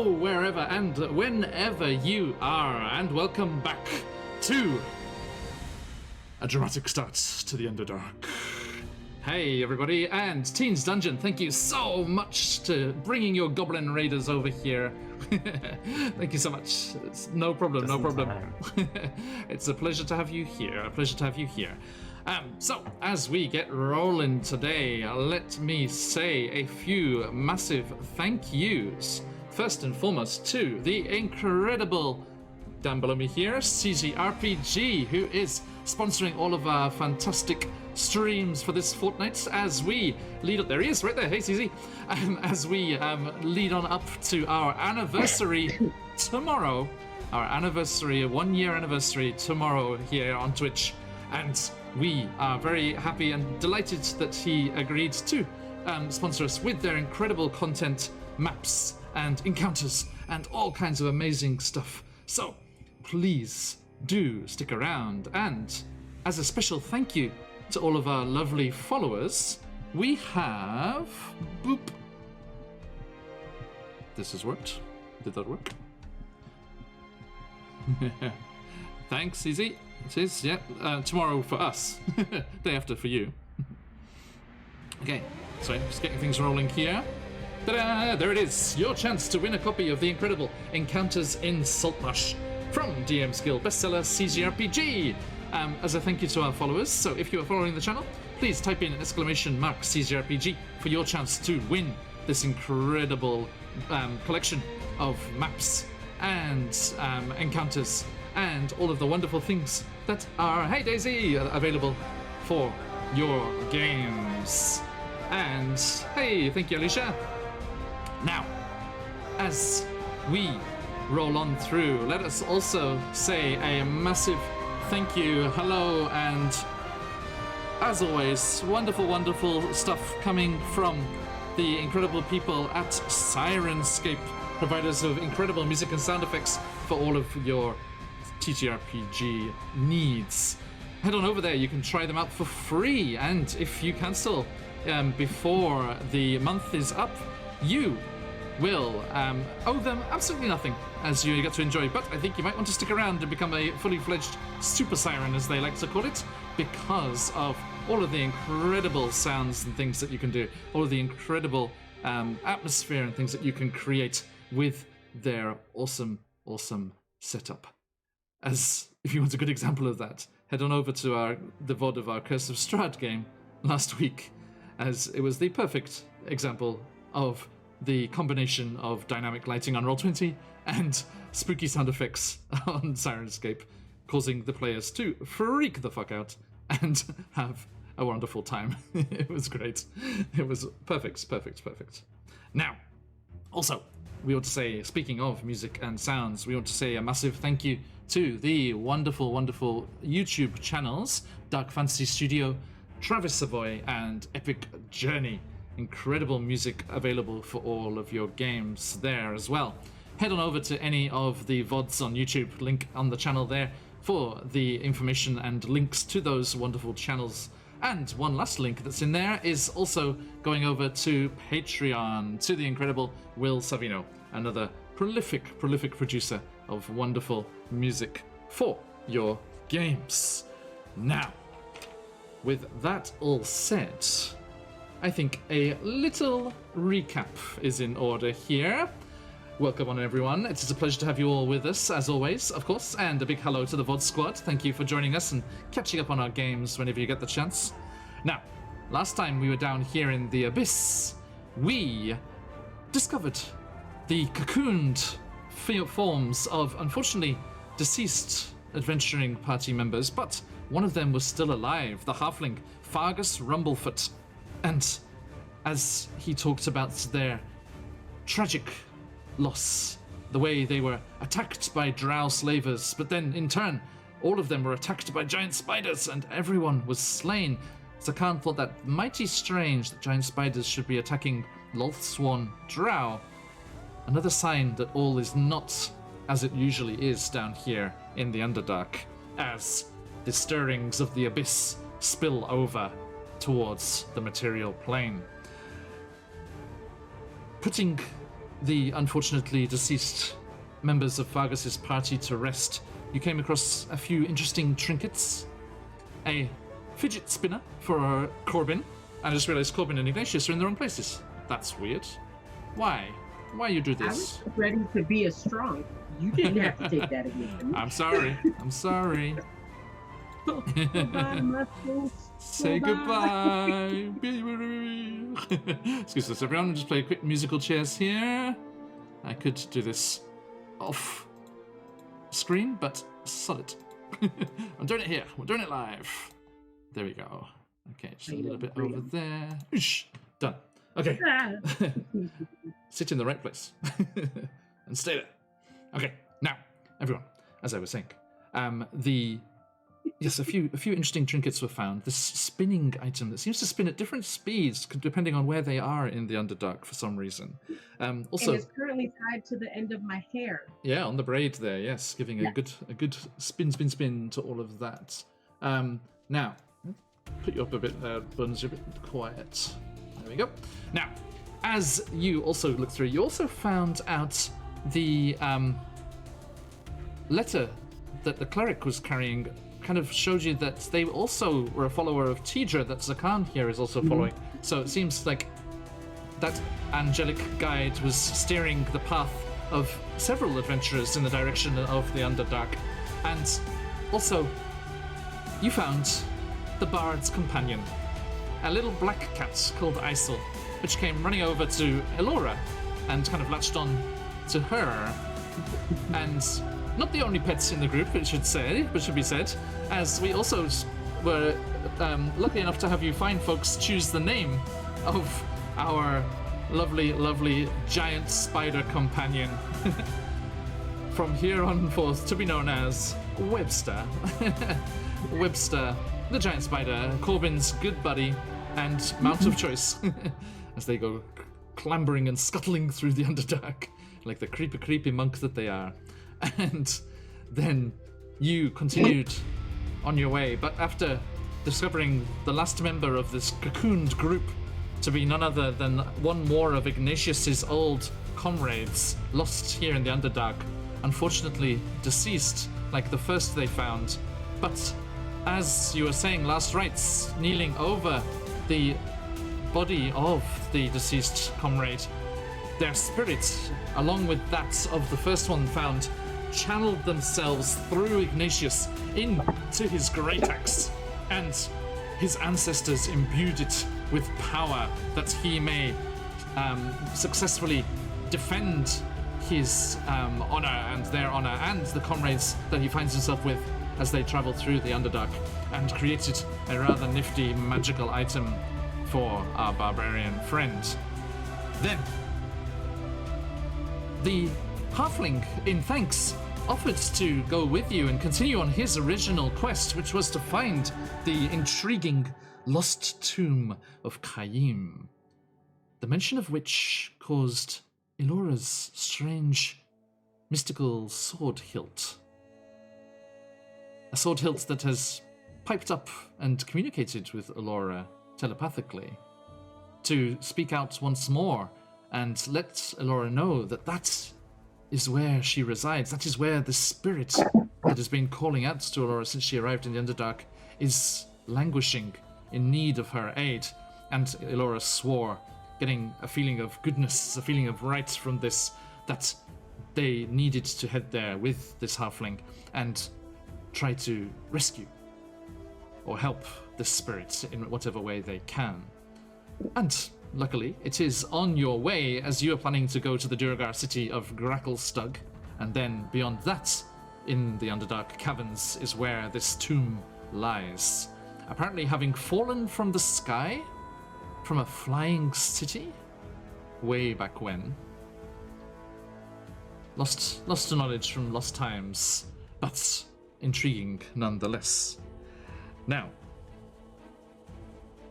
hello wherever and whenever you are, and welcome back to a dramatic start to the Underdark. Hey everybody, and Teens Dungeon, thank you so much to bringing your Goblin Raiders over here. Thank you so much. It's no problem, no problem. It's a pleasure to have you here, a pleasure to have you here. So, as we get rolling today, let me say a few massive thank yous. First and foremost to the incredible, down below me here, CZRPG, who is sponsoring all of our fantastic streams for this fortnight as we lead up. There he is, right there. Hey, CZ. As we lead on up to our anniversary tomorrow, our anniversary, 1 year anniversary tomorrow here on Twitch, and we are very happy and delighted that he agreed to sponsor us with their incredible content, maps, and encounters, and all kinds of amazing stuff. So, please do stick around. And as a special thank you to all of our lovely followers, we have... Boop. This has worked. Did that work? Thanks, Easy. It is, yeah. Tomorrow for us. Day after for you. Okay, so just getting things rolling here. Ta-da! There it is. Your chance to win a copy of the incredible Encounters in Saltmarsh from DM's Guild bestseller CZRPG. As a thank you to our followers. So if you are following the channel, please type in !CZRPG for your chance to win this incredible collection of maps and encounters and all of the wonderful things that are, hey Daisy, available for your games. And hey, thank you, Alicia. Now, as we roll on through, let us also say a massive thank you, hello, and as always, wonderful, wonderful stuff coming from the incredible people at Sirenscape, providers of incredible music and sound effects for all of your TTRPG needs. Head on over there, you can try them out for free, and if you cancel before the month is up, you will owe them absolutely nothing as you get to enjoy. But I think you might want to stick around and become a fully fledged super siren, as they like to call it, because of all of the incredible sounds and things that you can do, all of the incredible atmosphere and things that you can create with their awesome, awesome setup. As if you want a good example of that, head on over to the VOD of our Curse of Strahd game last week, as it was the perfect example of the combination of dynamic lighting on Roll20 and spooky sound effects on Sirenscape, causing the players to freak the fuck out and have a wonderful time. It was great. It was perfect, perfect, perfect. Now, also, we want to say, speaking of music and sounds, we want to say a massive thank you to the wonderful, wonderful YouTube channels, Dark Fantasy Studio, Travis Savoy, and Epic Journey. Incredible music available for all of your games there as well. Head on over to any of the VODs on YouTube, link on the channel there for the information and links to those wonderful channels. And one last link that's in there is also going over to Patreon, to the incredible Will Savino, another prolific producer of wonderful music for your games. Now, with that all said, I think a little recap is in order here. Welcome on, everyone. It is a pleasure to have you all with us, as always, of course, and a big hello to the VOD squad. Thank you for joining us and catching up on our games whenever you get the chance. Now, last time we were down here in the Abyss, we discovered the cocooned forms of, unfortunately, deceased adventuring party members, but one of them was still alive, the halfling, Fargus Rumblefoot. And as he talked about their tragic loss, the way they were attacked by drow slavers, but then in turn, all of them were attacked by giant spiders and everyone was slain. Zakan thought that mighty strange that giant spiders should be attacking Lothsworn drow. Another sign that all is not as it usually is down here in the Underdark, as the stirrings of the Abyss spill over towards the material plane. Putting the unfortunately deceased members of Vargas's party to rest, you came across a few interesting trinkets. A fidget spinner for Corbin. I just realized Corbin and Ignatius are in the wrong places. That's weird. Why? Why you do this? I was ready to be as strong. You didn't have to take that again. I'm sorry. I'm sorry. Goodbye, muscles. Say goodbye. Excuse us, everyone. Just play a quick musical chairs here. I could do this off screen, but solid. I'm doing it here. We're doing it live. There we go. Okay, just a little bit over there. Oosh. Done. Okay. Sit in the right place and stay there. Okay. Now, everyone, as I was saying, yes, a few interesting trinkets were found. This spinning item that seems to spin at different speeds depending on where they are in the Underdark for some reason. Also, and it's currently tied to the end of my hair. Yeah, on the braid there. Yes, giving a good spin to all of that. Now, put you up a bit there, Buns. You're a bit quiet. There we go. Now, as you also look through, you also found out the letter that the cleric was carrying. Kind of showed you that they also were a follower of Tidra that Zakan here is also following. So it seems like that angelic guide was steering the path of several adventurers in the direction of the Underdark. And also, you found the Bard's companion, a little black cat called Isel, which came running over to Elora and kind of latched on to her. And not the only pets in the group, it should be said, as we also were lucky enough to have you fine folks choose the name of our lovely giant spider companion from here on forth to be known as Webster. Webster, the giant spider, Corbin's good buddy and mount of choice as they go clambering and scuttling through the Underdark like the creepy monk that they are. And then you continued on your way, but after discovering the last member of this cocooned group to be none other than one more of Ignatius's old comrades lost here in the Underdark, unfortunately deceased like the first they found. But as you were saying, last rites, kneeling over the body of the deceased comrade, their spirits, along with that of the first one found, channeled themselves through Ignatius into his great axe, and his ancestors imbued it with power that he may successfully defend his honor and their honor and the comrades that he finds himself with as they travel through the Underdark, and created a rather nifty magical item for our barbarian friend. Then the halfling, in thanks, offered to go with you and continue on his original quest, which was to find the intriguing lost tomb of Khaim, the mention of which caused Elora's strange, mystical sword hilt. A sword hilt that has piped up and communicated with Elora telepathically to speak out once more and let Elora know that that is where she resides. That is where the spirit that has been calling out to Elora since she arrived in the Underdark is languishing in need of her aid. And Elora swore, getting a feeling of goodness, a feeling of right from this, that they needed to head there with this halfling and try to rescue or help the spirit in whatever way they can. And luckily, it is on your way as you are planning to go to the Durgar city of Gracklestug, and then beyond that, in the Underdark caverns, is where this tomb lies. Apparently having fallen from the sky, from a flying city, way back when. Lost to knowledge from lost times, but intriguing nonetheless. Now,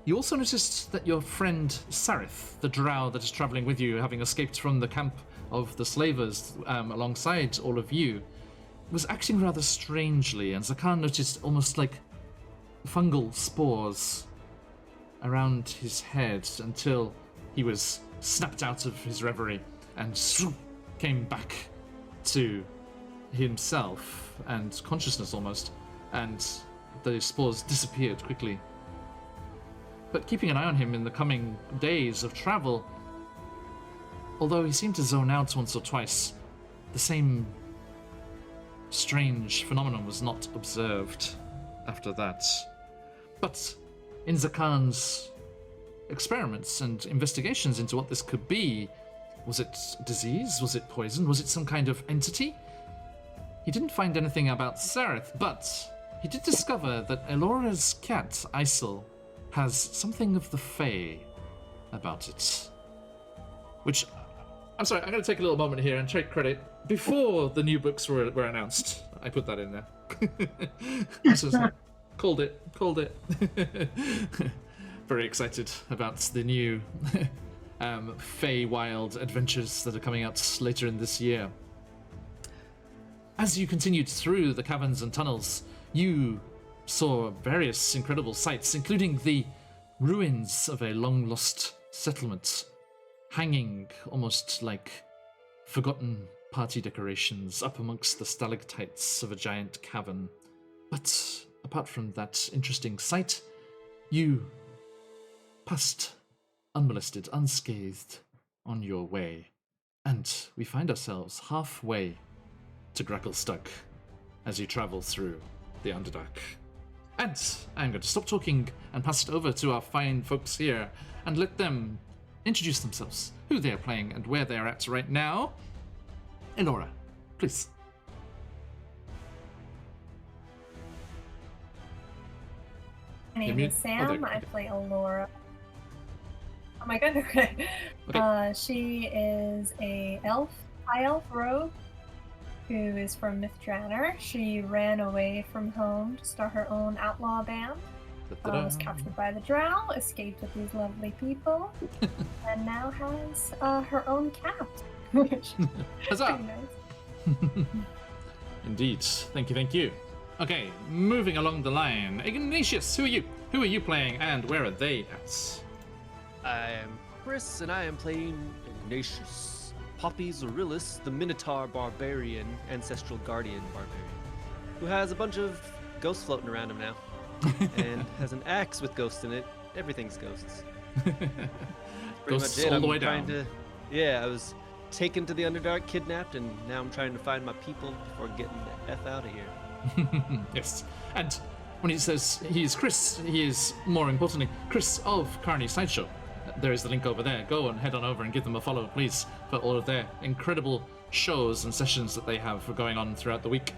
you also noticed that your friend Sarith, the drow that is traveling with you, having escaped from the camp of the slavers alongside all of you, was acting rather strangely, and Zakan noticed almost like fungal spores around his head until he was snapped out of his reverie and came back to himself and consciousness almost, and the spores disappeared quickly. But keeping an eye on him in the coming days of travel, although he seemed to zone out once or twice, the same strange phenomenon was not observed after that. But in Zakan's experiments and investigations into what this could be, was it disease? Was it poison? Was it some kind of entity? He didn't find anything about Sareth, but he did discover that Elora's cat, Isel, has something of the Fae about it. Which, I'm sorry, I'm going to take a little moment here and take credit. Before the new books were announced, I put that in there. Called it. Very excited about the new Fey-Wild adventures that are coming out later in this year. As you continued through the caverns and tunnels, you saw various incredible sights, including the ruins of a long-lost settlement, hanging almost like forgotten party decorations up amongst the stalactites of a giant cavern. But apart from that interesting sight, you passed unmolested, unscathed on your way, and we find ourselves halfway to Gracklestug as you travel through the Underdark. And I'm going to stop talking and pass it over to our fine folks here and let them introduce themselves, who they're playing and where they're at right now. Elora, please. My name is Sam. I play Elora. Oh my god, okay. She is a high elf rogue who is from Mythdraenor. She ran away from home to start her own outlaw band. Was captured by the Drow, escaped with these lovely people, and now has her own cat. Which is pretty nice. Indeed. Thank you. Okay, moving along the line. Ignatius, who are you? Who are you playing and where are they at? I am Chris and I am playing Ignatius, Poppy Zorillis, the Minotaur Barbarian, Ancestral Guardian Barbarian, who has a bunch of ghosts floating around him now, and has an axe with ghosts in it. Everything's ghosts. Ghosts all the way down. I was taken to the Underdark, kidnapped, and now I'm trying to find my people before getting the F out of here. Yes, and when he says he's Chris, he is, more importantly, Chris of CarniSideShow. There is the link over there. Go and head on over and give them a follow, please, for all of their incredible shows and sessions that they have for going on throughout the week.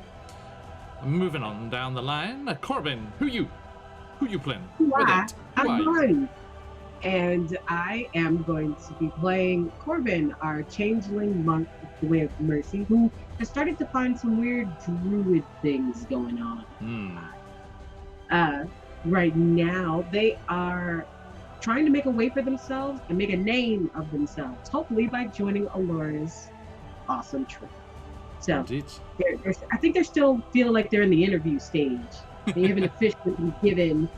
Moving on down the line, Corbin, who you playing? I'm Marty, and I am going to be playing Corbin, our changeling monk of the Way of Mercy, who has started to find some weird druid things going on. Right now, they are trying to make a way for themselves and make a name of themselves, hopefully by joining Elora's awesome troop. So, I think they're still feeling like they're in the interview stage. They haven't officially been given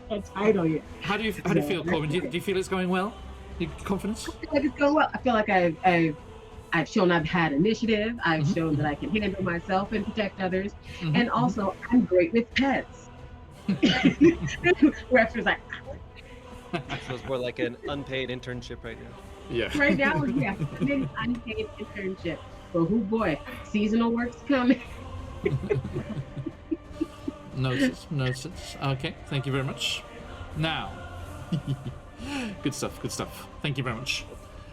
a title yet. How do you feel, Corbin? Do you feel it's going well? You confident? I feel like it's going well. I feel like I've shown I've had initiative. I've shown that I can handle myself and protect others. And also, I'm great with pets. Rex was like, So it's more like an unpaid internship right now. Yeah. Right now, yeah, an unpaid internship. But oh boy, seasonal work's coming. Noted. Okay, thank you very much. Now, good stuff. Thank you very much.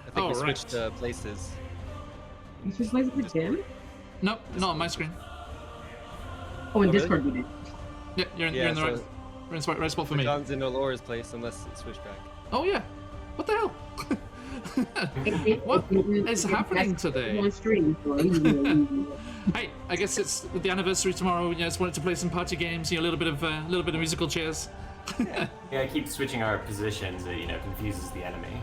I think we switched places. You switched places with Jim? No, not on my screen. Oh, in Discord we did. Yeah, you're in the right spot for me. John's in Elora's place unless it switched back. Oh yeah. What the hell? What is happening today? Hey, I guess it's the anniversary tomorrow. You just wanted to play some party games. A little bit of musical chairs. Yeah, I keep switching our positions. It confuses the enemy.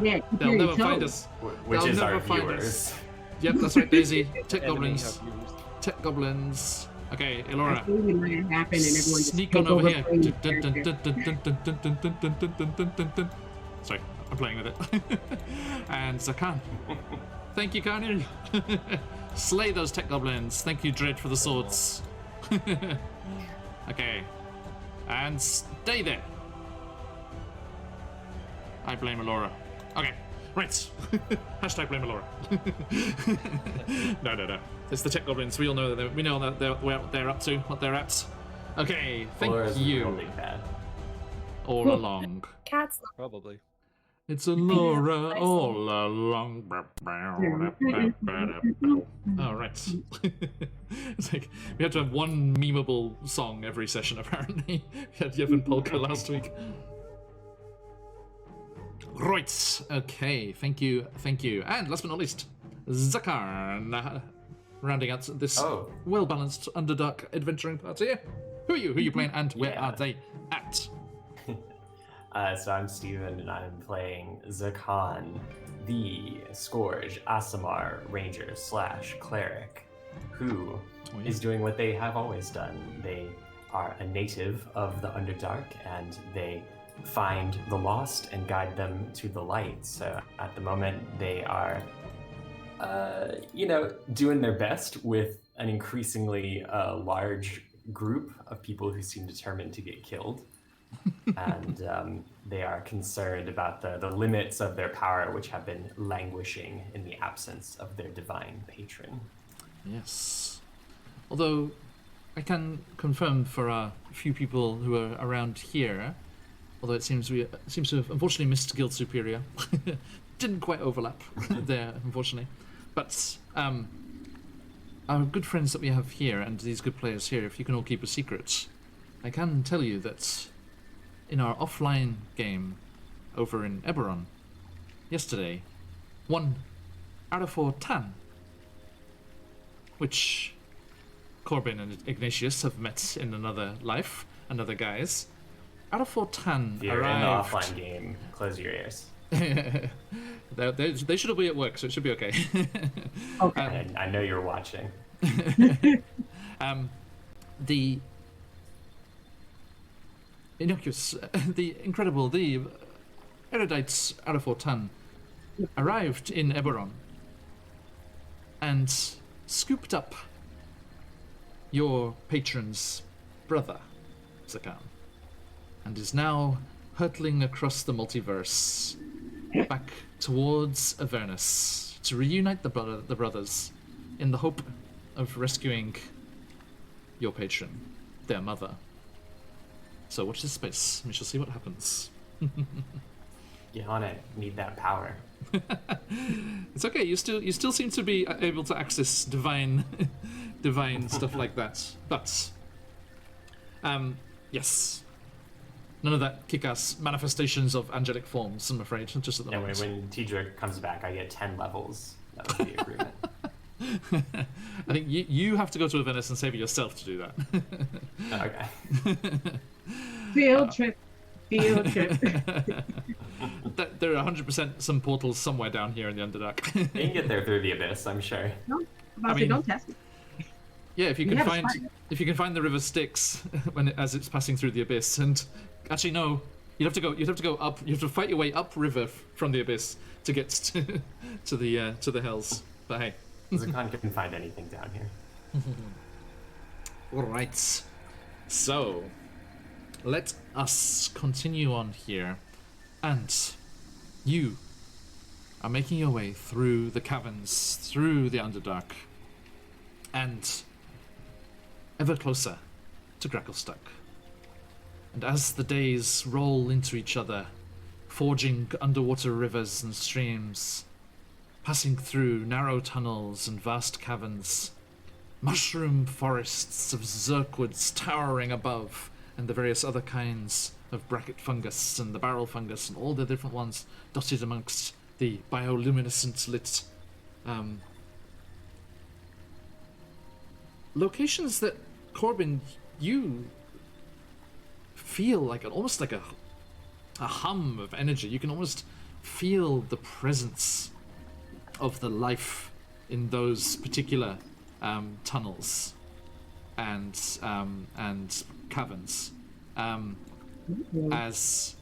Yeah, they'll never find us. Which They'll is our never find viewers. us. Yep, that's right, Daisy. Tech Enemy goblins. have viewers. Tech goblins. Okay, Elora. Happen and everyone just Sneak on over here. Sorry. I'm playing with it. And Zakan. Thank you, Carney. Slay those tech goblins. Thank you, Dread, for the swords. Okay. And stay there. I blame Alora. Okay, right. Hashtag blame Alora. No. It's the tech goblins. We all know that what they're up to, what they're at. Okay, thank you. Really bad. All along. Cats. Probably. It's Alora all along. All right. It's like we had to have one memeable song every session. Apparently, we had Yevon Polka last week. Right. Okay. Thank you. And last but not least, Zakar, rounding out this well-balanced Underdark adventuring party. Who are you? Who are you playing? And where are they at? So I'm Steven, and I'm playing Zakan, the Scourge Aasimar Ranger / Cleric, who is doing what they have always done. They are a native of the Underdark, and they find the lost and guide them to the light. So at the moment, they are, doing their best with an increasingly large group of people who seem determined to get killed. And they are concerned about the limits of their power, which have been languishing in the absence of their divine patron. Yes. Although, I can confirm for a few people who are around here, although it seems to have unfortunately missed Guild Superior. Didn't quite overlap there, unfortunately. But our good friends that we have here, and these good players here, if you can all keep a secret, I can tell you that in our offline game over in Eberron yesterday, 1 out of 4 Tan, which Corbin and Ignatius have met in another life, another guise. Out of 4 Tan If you're arrived. in the offline game, close your ears. They should all be at work, so it should be okay. Okay. I know you're watching. The innocuous, the incredible, the erudites out of 4 Tan arrived in Eberron and scooped up your patron's brother, Zakan, and is now hurtling across the multiverse back towards Avernus to reunite the brothers in the hope of rescuing your patron, their mother. So watch this space, we shall see what happens. Get on it. Need that power. It's okay, you still seem to be able to access divine stuff like that. But yes. None of that kick-ass manifestations of angelic forms, I'm afraid, just at the moment. When Tidra comes back, I get 10 levels. That was the agreement. I think you have to go to Avernus and save it yourself to do that. Okay. Field trip. There are 100% some portals somewhere down here in the Underdark. You can get there through the Abyss, I'm sure. No, don't test me. Yeah, if you can find the river Styx as it's passing through the Abyss, and actually no, you'd have to go up. You have to fight your way up river from the Abyss to get to the Hells. But hey, Zakan can find anything down here. all right. So let us continue on here, and you are making your way through the caverns, through the Underdark, and ever closer to Gracklstuck. And as the days roll into each other, forging underwater rivers and streams, passing through narrow tunnels and vast caverns, mushroom forests of zirkwoods towering above, and the various other kinds of bracket fungus and the barrel fungus and all the different ones dotted amongst the bioluminescent lit locations that, Corbin, you feel like almost like a hum of energy. You can almost feel the presence of the life in those particular tunnels and caverns, as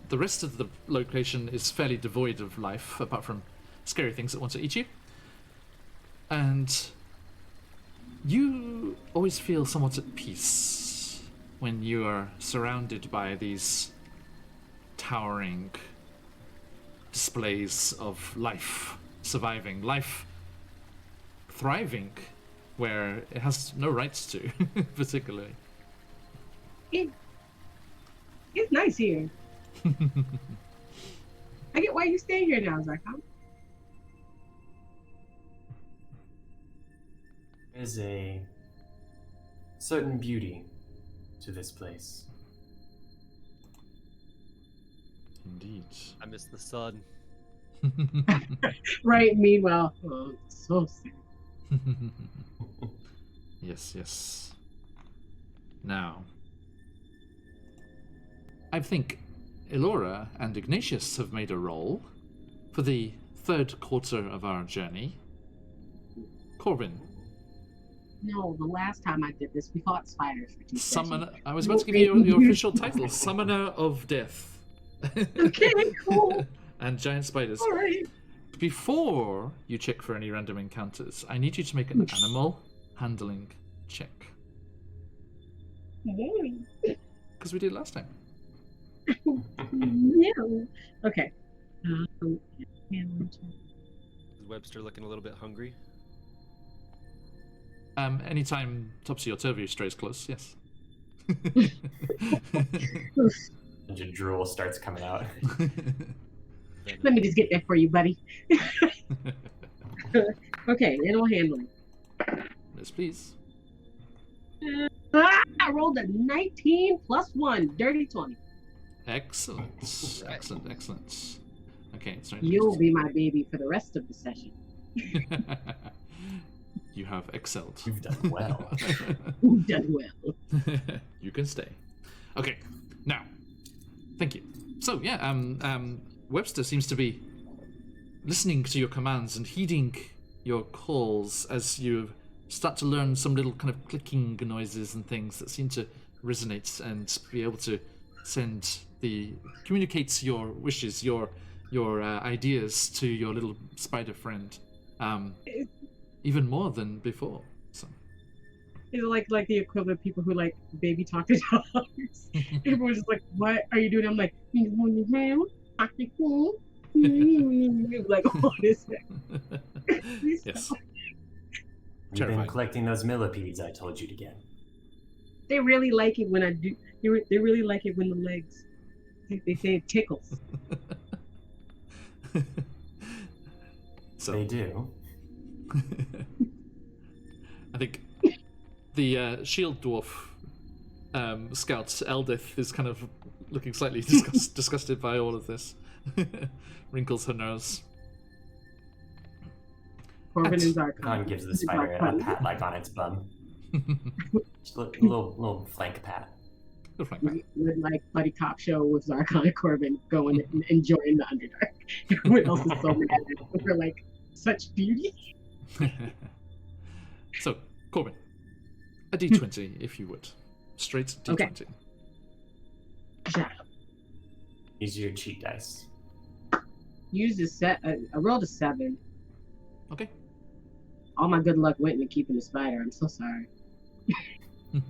the rest of the location is fairly devoid of life, apart from scary things that want to eat you. And you always feel somewhat at peace when you are surrounded by these towering displays of life, surviving, life thriving, where it has no rights to, particularly. It's nice here. I get why you stay here now, Zarkon. There's a certain beauty to this place. Indeed. I miss the sun. Right, meanwhile, oh, so sad. Yes, yes. Now, I think Elora and Ignatius have made a roll for the third quarter of our journey. Corbin. No, the last time I did this, we fought spiders for 2 Summoner. sessions. I was about to give you your official title, Summoner of Death. Okay, cool. And giant spiders. All right. Before you check for any random encounters, I need you to make an animal handling check. Because we did last time. Yeah. Okay. Is Webster looking a little bit hungry? Anytime Topsy or Turvy strays close, yes. And your drool starts coming out. Let me just get that for you, buddy. Okay, animal handling. Yes, please. I rolled a 19 plus 1, dirty 20. Excellent. Excellent, excellent. Okay, sorry. You'll be my baby for the rest of the session. You have excelled. You've done well. You've done well. You can stay. Okay, now, thank you. So, yeah, Webster seems to be listening to your commands and heeding your calls as you start to learn some little kind of clicking noises and things that seem to resonate and be able to communicate your wishes, your ideas to your little spider friend, even more than before. So. It's like the equivalent of people who like baby talk to dogs. Everyone's just like, "What are you doing?" I'm like, like, what is that? Yes. You've been collecting those millipedes I told you to get. They really like it when I do. They really like it when the legs. They say it tickles. So they do. I think the shield dwarf scout Eldith is kind of looking slightly disgusted by all of this. Wrinkles her nose. Corbin and Zarkon gives the spider a pat like on its bum. Just a little flank pat. With like buddy cop show with Zarkon and Corbin going and enjoying the Underdark. Everyone else is so mad at for like such beauty. So, Corbin, a d20 if you would. Straight d20. Okay. Yeah. Use your cheat dice. Used a set. I rolled a 7. Okay. All my good luck went into keeping the spider. I'm so sorry.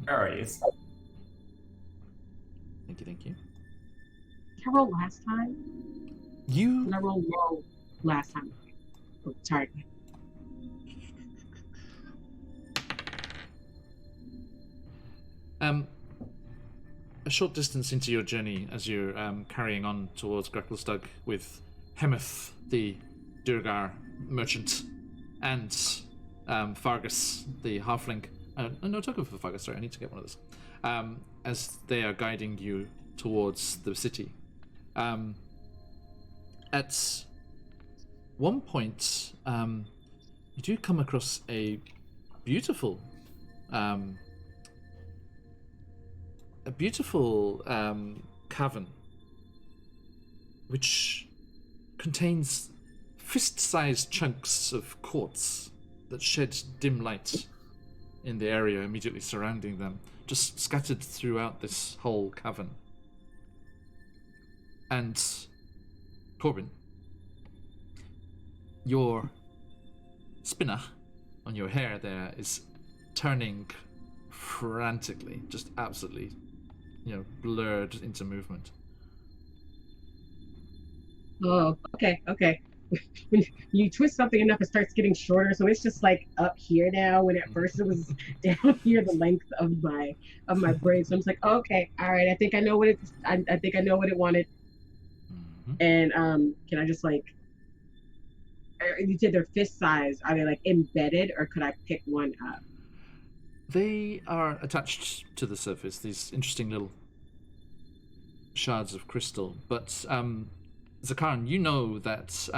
Priorities. Thank you. Did I roll last time? You. I rolled low last time. Oh, sorry. A short distance into your journey, as you're carrying on towards Grecklestug with Hemeth, the Durgar merchant, and Fargus, the halfling. No token for Fargus, sorry, I need to get one of those. As they are guiding you towards the city. At one point, you do come across a beautiful cavern, which contains fist-sized chunks of quartz that shed dim light in the area immediately surrounding them, just scattered throughout this whole cavern. And Corbin, your spinner on your hair there is turning frantically, just absolutely, blurred into movement. Oh, okay. When you twist something enough, it starts getting shorter, so it's just like up here now. When at first it was down here, the length of my braid. So I'm just like, okay, all right. I think I know what it. I think I know what it wanted. Mm-hmm. And can I just like? You said they're fist size. Are they like embedded, or could I pick one up? They are attached to the surface. These interesting little shards of crystal, but Zakan, you know that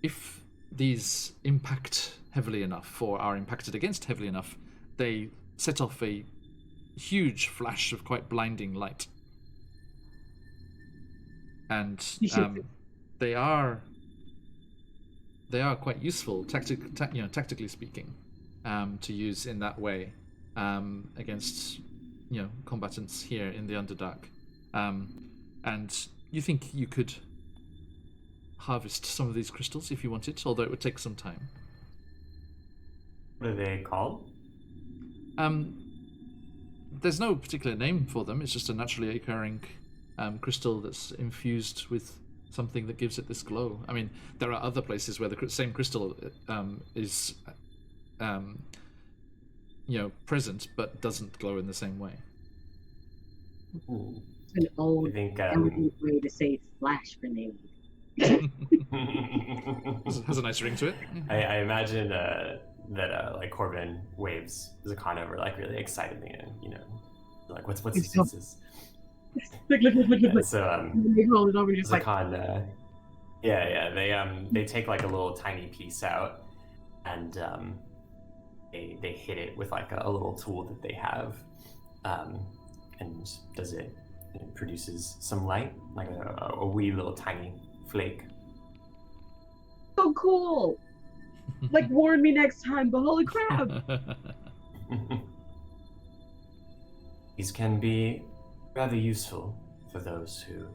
if these impact heavily enough, or are impacted against heavily enough, they set off a huge flash of quite blinding light. And they are quite useful, tactically speaking, to use in that way against combatants here in the Underdark. And you think you could harvest some of these crystals if you wanted, although it would take some time. What are they called? There's no particular name for them. It's just a naturally occurring crystal that's infused with something that gives it this glow. I mean, there are other places where the same crystal is present but doesn't glow in the same way. An old elegant way to say flash grenade. Has a nice ring to it. I imagine that like Corbin waves Zakan over like really excitedly, and like what's this? Look. So they hold it over just Zakan, they take like a little tiny piece out, and they hit it with like a little tool that they have, and it produces some light, like a wee little tiny flake. So cool! Like warn me next time, but holy crap! These can be rather useful for those who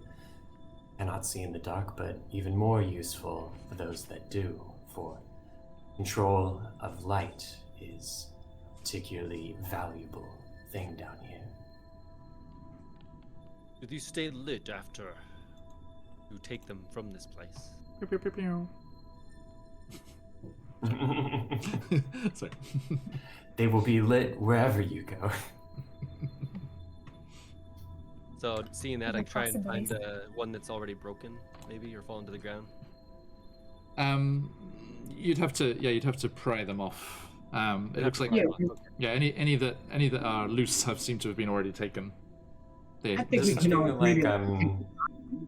cannot see in the dark, but even more useful for those that do, for control of light is a particularly valuable thing down here. Do these stay lit after you take them from this place? Sorry. They will be lit wherever you go. So, seeing that, I try and find one that's already broken, maybe, or fallen to the ground. You'd have to pry them off. It looks like any that are loose seem to have been already taken. I think we can all like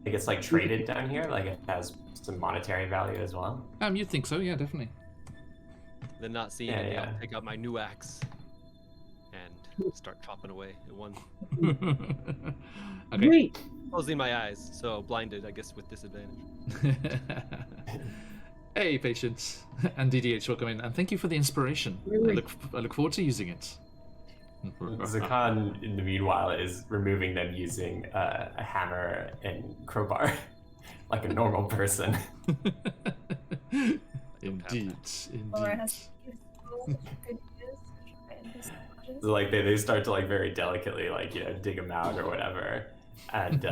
it's like traded down here, like it has some monetary value as well. You'd think so, yeah, definitely. Then not seeing it, I'll pick up my new axe and start chopping away at one. Okay. Wait. Closing my eyes, so blinded, I guess, with disadvantage. Hey, Patience and DDH, welcome in, and thank you for the inspiration. I look forward to using it. Zakan, in the meanwhile, is removing them using a hammer and crowbar, like a normal person. Indeed. So like they start to like very delicately like dig them out or whatever, and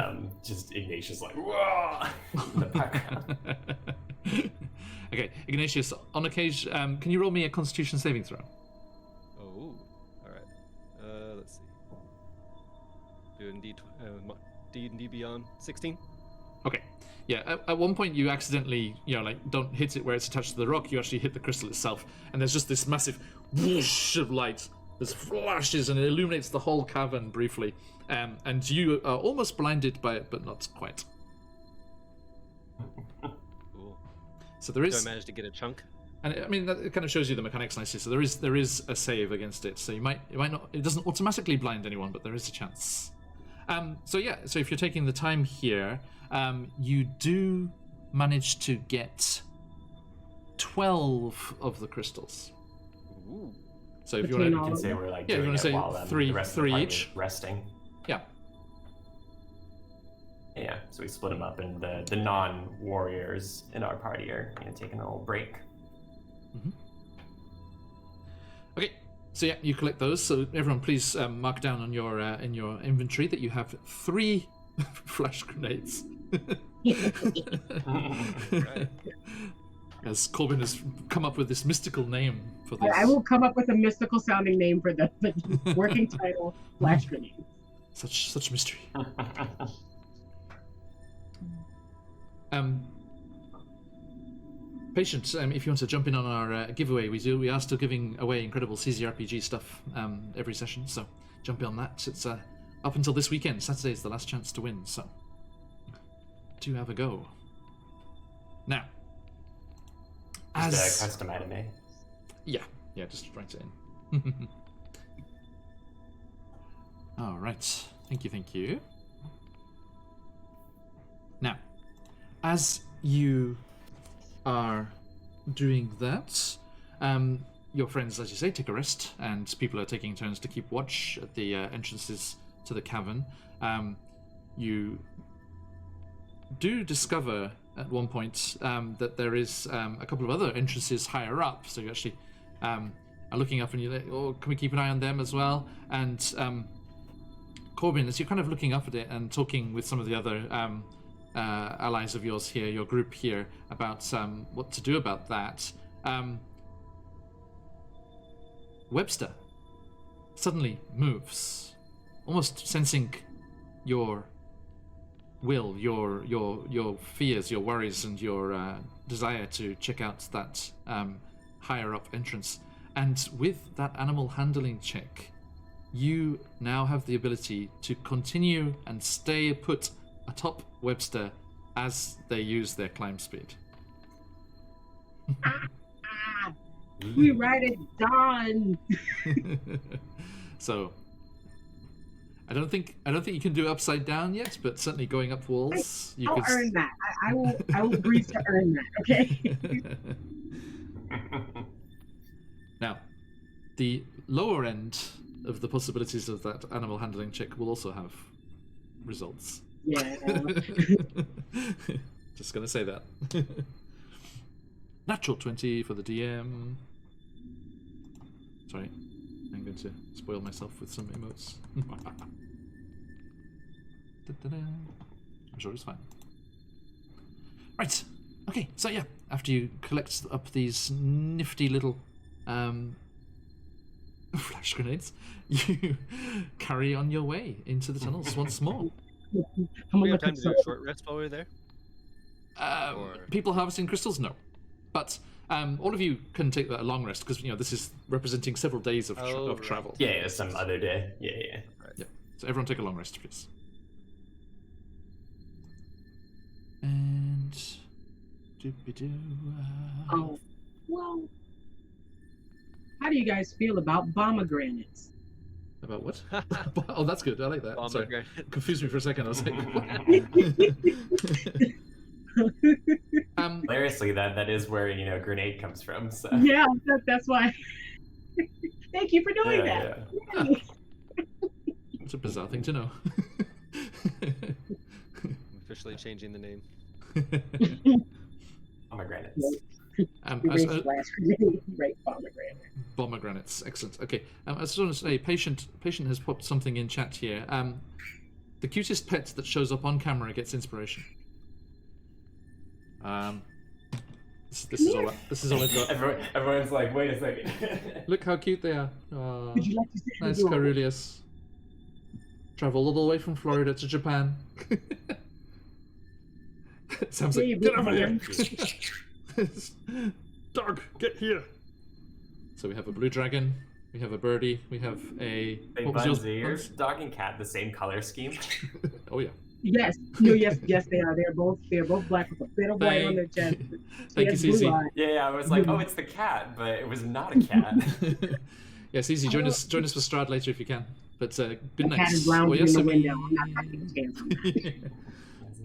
just Ignatius like whoa in the background. Okay, Ignatius, on occasion, can you roll me a Constitution saving throw? Oh, all right. Let's see. D&D Beyond 16. Okay. Yeah, at one point you accidentally, don't hit it where it's attached to the rock, you actually hit the crystal itself, and there's just this massive whoosh of light that flashes and it illuminates the whole cavern briefly, and you are almost blinded by it, but not quite. Cool. So there is... Do I manage to get a chunk? And I mean, that kind of shows you the mechanics nicely, so there is a save against it, so it might not... It doesn't automatically blind anyone, but there is a chance. So if you're taking the time here, you do manage to get 12 of the crystals. Ooh. So if you want to, you can say we're like doing you want to say while three the rest of the party each. is resting. Yeah. Yeah, so we split them up, and the non-warriors in our party are taking a little break. Mm-hmm. Okay, so yeah, you collect those. So everyone, please mark down on your in your inventory that you have 3 flash grenades. Right. As Corbin has come up with this mystical name for this. I will come up with a mystical sounding name for the working title, Flash Grenade. Such mystery. Patient, if you want to jump in on our giveaway, we are still giving away incredible CZRPG stuff every session, so jump in on that. It's up until this weekend. Saturday is the last chance to win, so do have a go. Now, just a custom item, eh? Yeah, just write it in. All right, thank you. Now, as you are doing that, your friends, as you say, take a rest, and people are taking turns to keep watch at the entrances to the cavern. You do discover at one point that there is a couple of other entrances higher up, so you actually are looking up and you're like, oh, can we keep an eye on them as well? And Corbin, as you're kind of looking up at it and talking with some of the other allies of yours here, your group here, about what to do about that, Webster suddenly moves, almost sensing your will, your fears, your worries, and your desire to check out that higher up entrance. And with that animal handling check, you now have the ability to continue and stay put atop Webster as they use their climb speed. We ride it done. So I don't think you can do upside down yet, but certainly going up walls. I'll earn that. I will agree to earn that. Okay. Now, the lower end of the possibilities of that animal handling check will also have results. Yeah. Just gonna say that. Natural 20 for the DM. Sorry, I'm going to spoil myself with some emotes. I'm sure it's fine. Right. Okay. So yeah, after you collect up these nifty little flash grenades, you carry on your way into the tunnels once more. Do we have time to do a short rest while we're there? People harvesting crystals? No. But all of you can take a long rest, because this is representing several days of travel. Yeah, some other day. Yeah. Right. Yeah. So everyone take a long rest, please. And doobie-doo. Oh, well. How do you guys feel about pomegranates? About what? Oh, that's good. I like that. Sorry. Confused me for a second. I was like, what? Hilariously, that is where grenade comes from. So. Yeah, that's why. Thank you for doing that. Yeah. It's a bizarre thing to know. Officially changing the name. Pomegranates. Pomegranates. Excellent. Okay. I just want to say, patient has popped something in chat here. The cutest pet that shows up on camera gets inspiration. This is all I've got. Everyone's like, wait a second. Look how cute they are. Would you like to say nice Carulius. Traveled all the way from Florida to Japan. Sounds like, get over here. Dog, get here. So we have a blue dragon, we have a birdie, we have a... Hey, Bunsy, your dog and cat the same color scheme? Oh yeah. Yes. No, yes, they are. They're both black with a bit of white on their chest. Thank you, Cece. Yeah, I was like, oh, it's the cat, but it was not a cat. Yeah, Cece, join us for Strahd later if you can. But good night. Cat is lounging in the window. I'm not talking to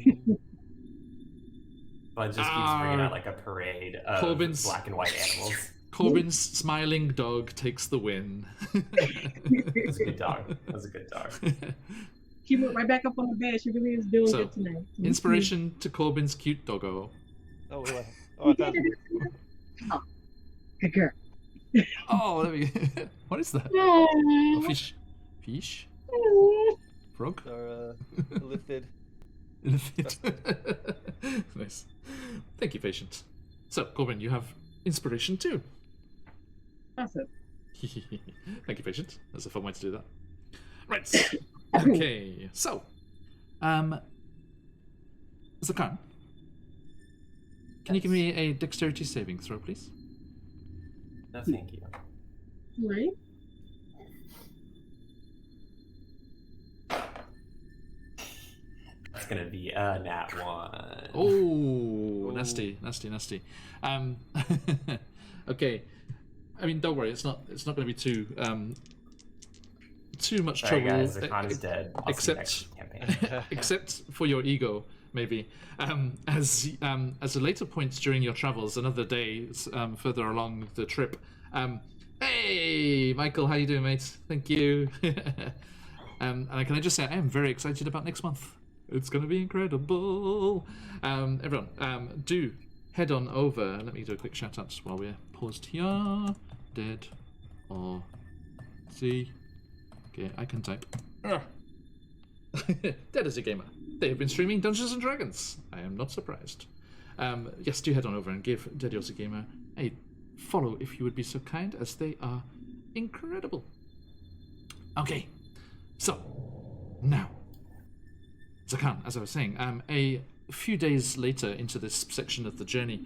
him. But just keeps bringing out like a parade of black and white animals. Corbin's smiling dog takes the win. That's a good dog. That's a good dog. She went right back up on the bed. She really is doing good tonight. Inspiration to Corbin's cute doggo. Oh, I thought... Oh, good girl. Oh, there we go. What is that? Oh, Fish? Fish? Frog? Or lifted. Nice. Thank you, Patient. So, Corbin, you have inspiration too. awesome. Thank you, Patient. That's a fun way to do that. Right. Okay. So, Zakan, can you give me a dexterity saving throw, please? No, thank you. Right? That's gonna be a nat 1. Oh, nasty. Okay. I mean, don't worry. It's not going to be too much Sorry, trouble. guys, Zakan is dead. I'll see you next campaign. Except for your ego, maybe. As a later point during your travels, another day further along the trip. Hey, Michael, how you doing, mate? Thank you. And can I just say, I am very excited about next month. It's going to be incredible. Everyone, do head on over. Let me do a quick shout out while we're paused here. Dead or see. Okay, I can type. Dead as a gamer. They have been streaming Dungeons and Dragons. I am not surprised. Yes, do head on over and give Dead as a Gamer a follow if you would be so kind, as they are incredible. Okay, so now, Zakan, as I was saying, a few days later into this section of the journey,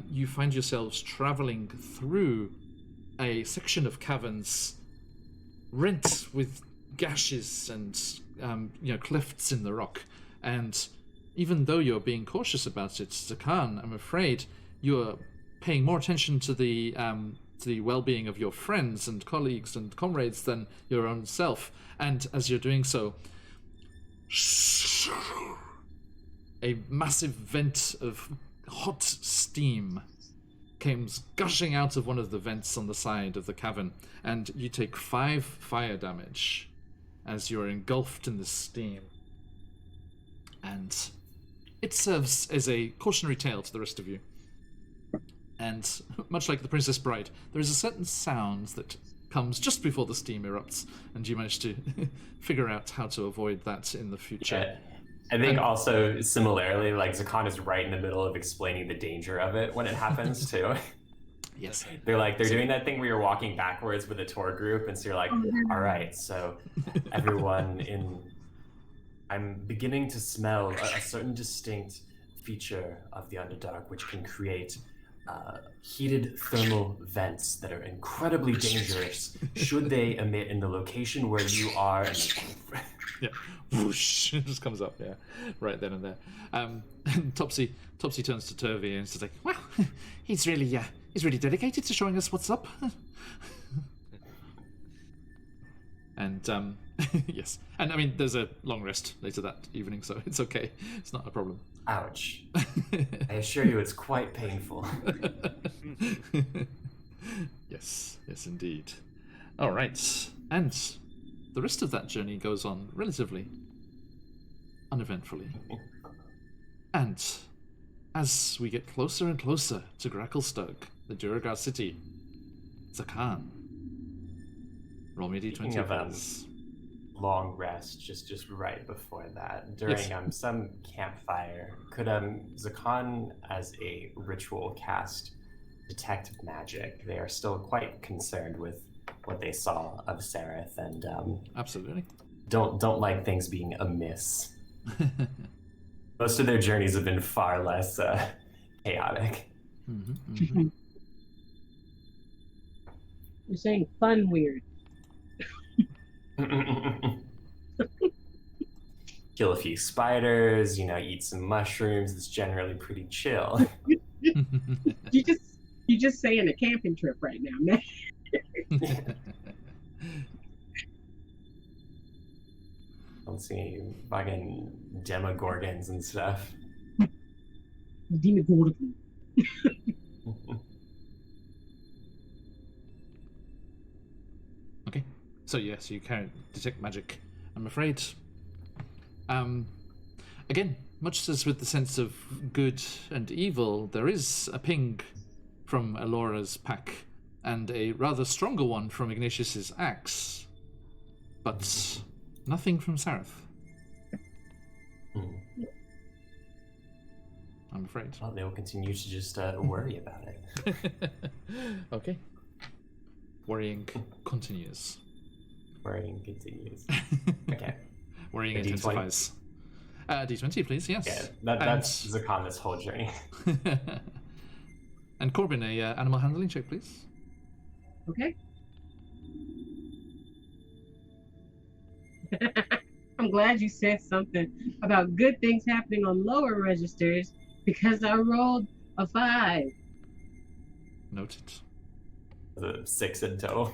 you find yourselves traveling through a section of caverns rent with gashes and clefts in the rock. And even though you're being cautious about it, Zakan, I'm afraid you're paying more attention to the well-being of your friends and colleagues and comrades than your own self. And as you're doing so, a massive vent of hot steam comes gushing out of one of the vents on the side of the cavern, and you take 5 fire damage as you're engulfed in the steam. And it serves as a cautionary tale to the rest of you. And much like the Princess Bride, there is a certain sound that comes just before the steam erupts, and you manage to figure out how to avoid that in the future. Yeah. I think also similarly, like Zakan is right in the middle of explaining the danger of it when it happens too. Yes. They're doing that thing where you're walking backwards with a tour group, and so you're like, all right, so everyone I'm beginning to smell a certain distinct feature of the Underdark, which can create heated thermal vents that are incredibly dangerous should they emit in the location where you are. And yeah, whoosh, it just comes up, yeah, right then and there. And Topsy turns to Turvy and says like, well, he's really dedicated to showing us what's up. And yes, and I mean there's a long rest later that evening, so it's okay, it's not a problem. Ouch. I assure you it's quite painful. Yes indeed. All right, and the rest of that journey goes on relatively uneventfully. And as we get closer and closer to Gracklestug, the Duragar city, Zakan, roll me a d20, please. Long rest just right before that during some campfire. Could Zakan, as a ritual, cast detect magic? They are still quite concerned with what they saw of Sereth, and absolutely don't like things being amiss. Most of their journeys have been far less chaotic. You're saying fun weird. Kill a few spiders, eat some mushrooms. It's generally pretty chill. You just saying a camping trip right now, man. Don't see any fucking demogorgons and stuff. Demogorgon. Okay, so yes, you can detect magic. I'm afraid Again, much as with the sense of good and evil, there is a ping from Alora's pack and a rather stronger one from Ignatius's axe, but nothing from Sareth. I'm afraid. Well, they will continue to just worry about it. Okay. Worrying continues. Worrying continues. Okay. Worrying A D20? intensifies. D20, please, yes. Yeah, that's Zakana's whole journey. And Corbin, a animal handling check, please. Okay. I'm glad you said something about good things happening on lower registers because I rolled a 5. Noted. The 6 in total.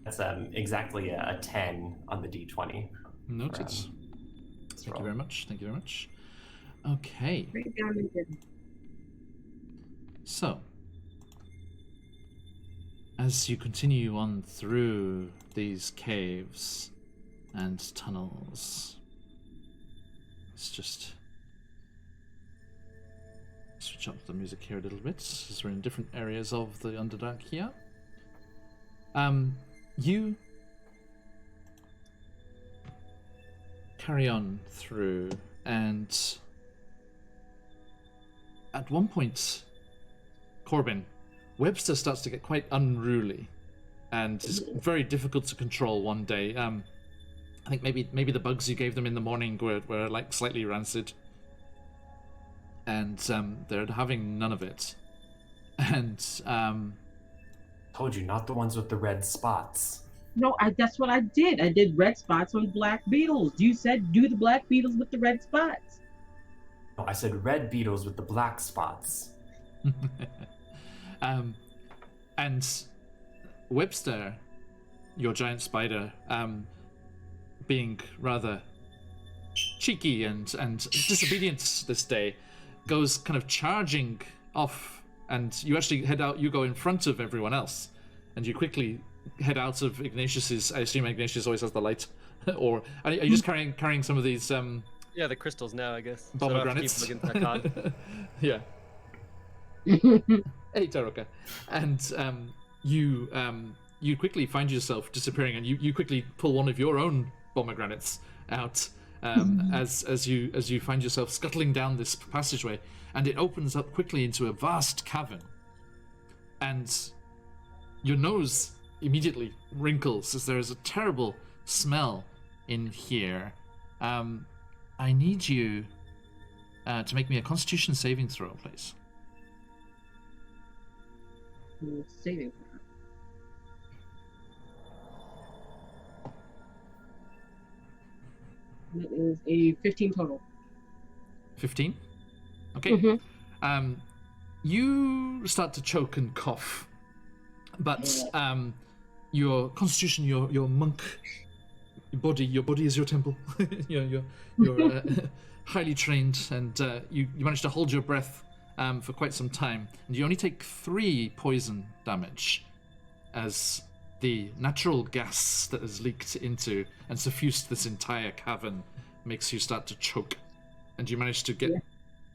That's exactly a 10 on the D20. Noted. Thank you very much. Thank you very much. Okay. Right down in there. So, as you continue on through these caves and tunnels, let's just switch up the music here a little bit, as we're in different areas of the Underdark here. You carry on through, and at one point, Corbin, Webster starts to get quite unruly, and it's very difficult to control one day. I think maybe the bugs you gave them in the morning were like slightly rancid, and they're having none of it. And Told you, not the ones with the red spots. No, that's what I did. I did red spots on black beetles. You said do the black beetles with the red spots. No, I said red beetles with the black spots. And Webster, your giant spider, being rather cheeky and disobedient this day, goes kind of charging off, and you actually head out. You go in front of everyone else, and you quickly head out of Ignatius's. I assume Ignatius always has the light, or are you just carrying some of these? Yeah, the crystals now, I guess. Pomegranates. So I don't have to keep looking at Yeah. Hey, Taroka. And you quickly find yourself disappearing, and you quickly pull one of your own pomegranates out as you find yourself scuttling down this passageway, and it opens up quickly into a vast cavern, and your nose immediately wrinkles as there is a terrible smell in here. I need you to make me a Constitution saving throw, please. Saving. That is a 15 total. 15? Okay. Mm-hmm. You start to choke and cough, but your constitution, your monk, your body is your temple. you're highly trained, and you manage to hold your breath for quite some time, and you only take 3 poison damage as the natural gas that has leaked into and suffused this entire cavern makes you start to choke, and you manage to get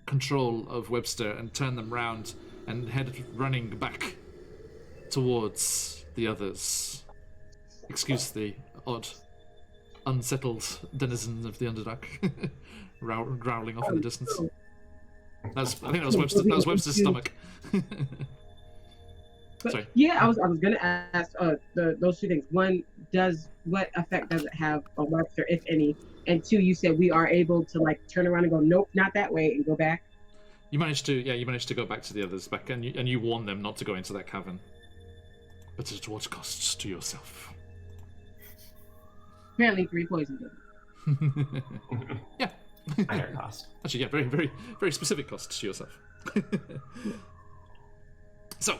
control of Webster and turn them round and head running back towards the others. Excuse the odd, unsettled denizens of the Underdark growling off in the distance. I think that was Webster's stomach. But, sorry. Yeah, I was gonna ask those 2 things. One, what effect does it have on Webster, if any? And 2, you said we are able to like turn around and go, nope, not that way, and go back. You managed to go back to the others, and you warn them not to go into that cavern, but at what cost to yourself? Apparently 3 poison damage. Yeah. Minor cost. Actually, yeah, very, very, very specific cost to yourself. So,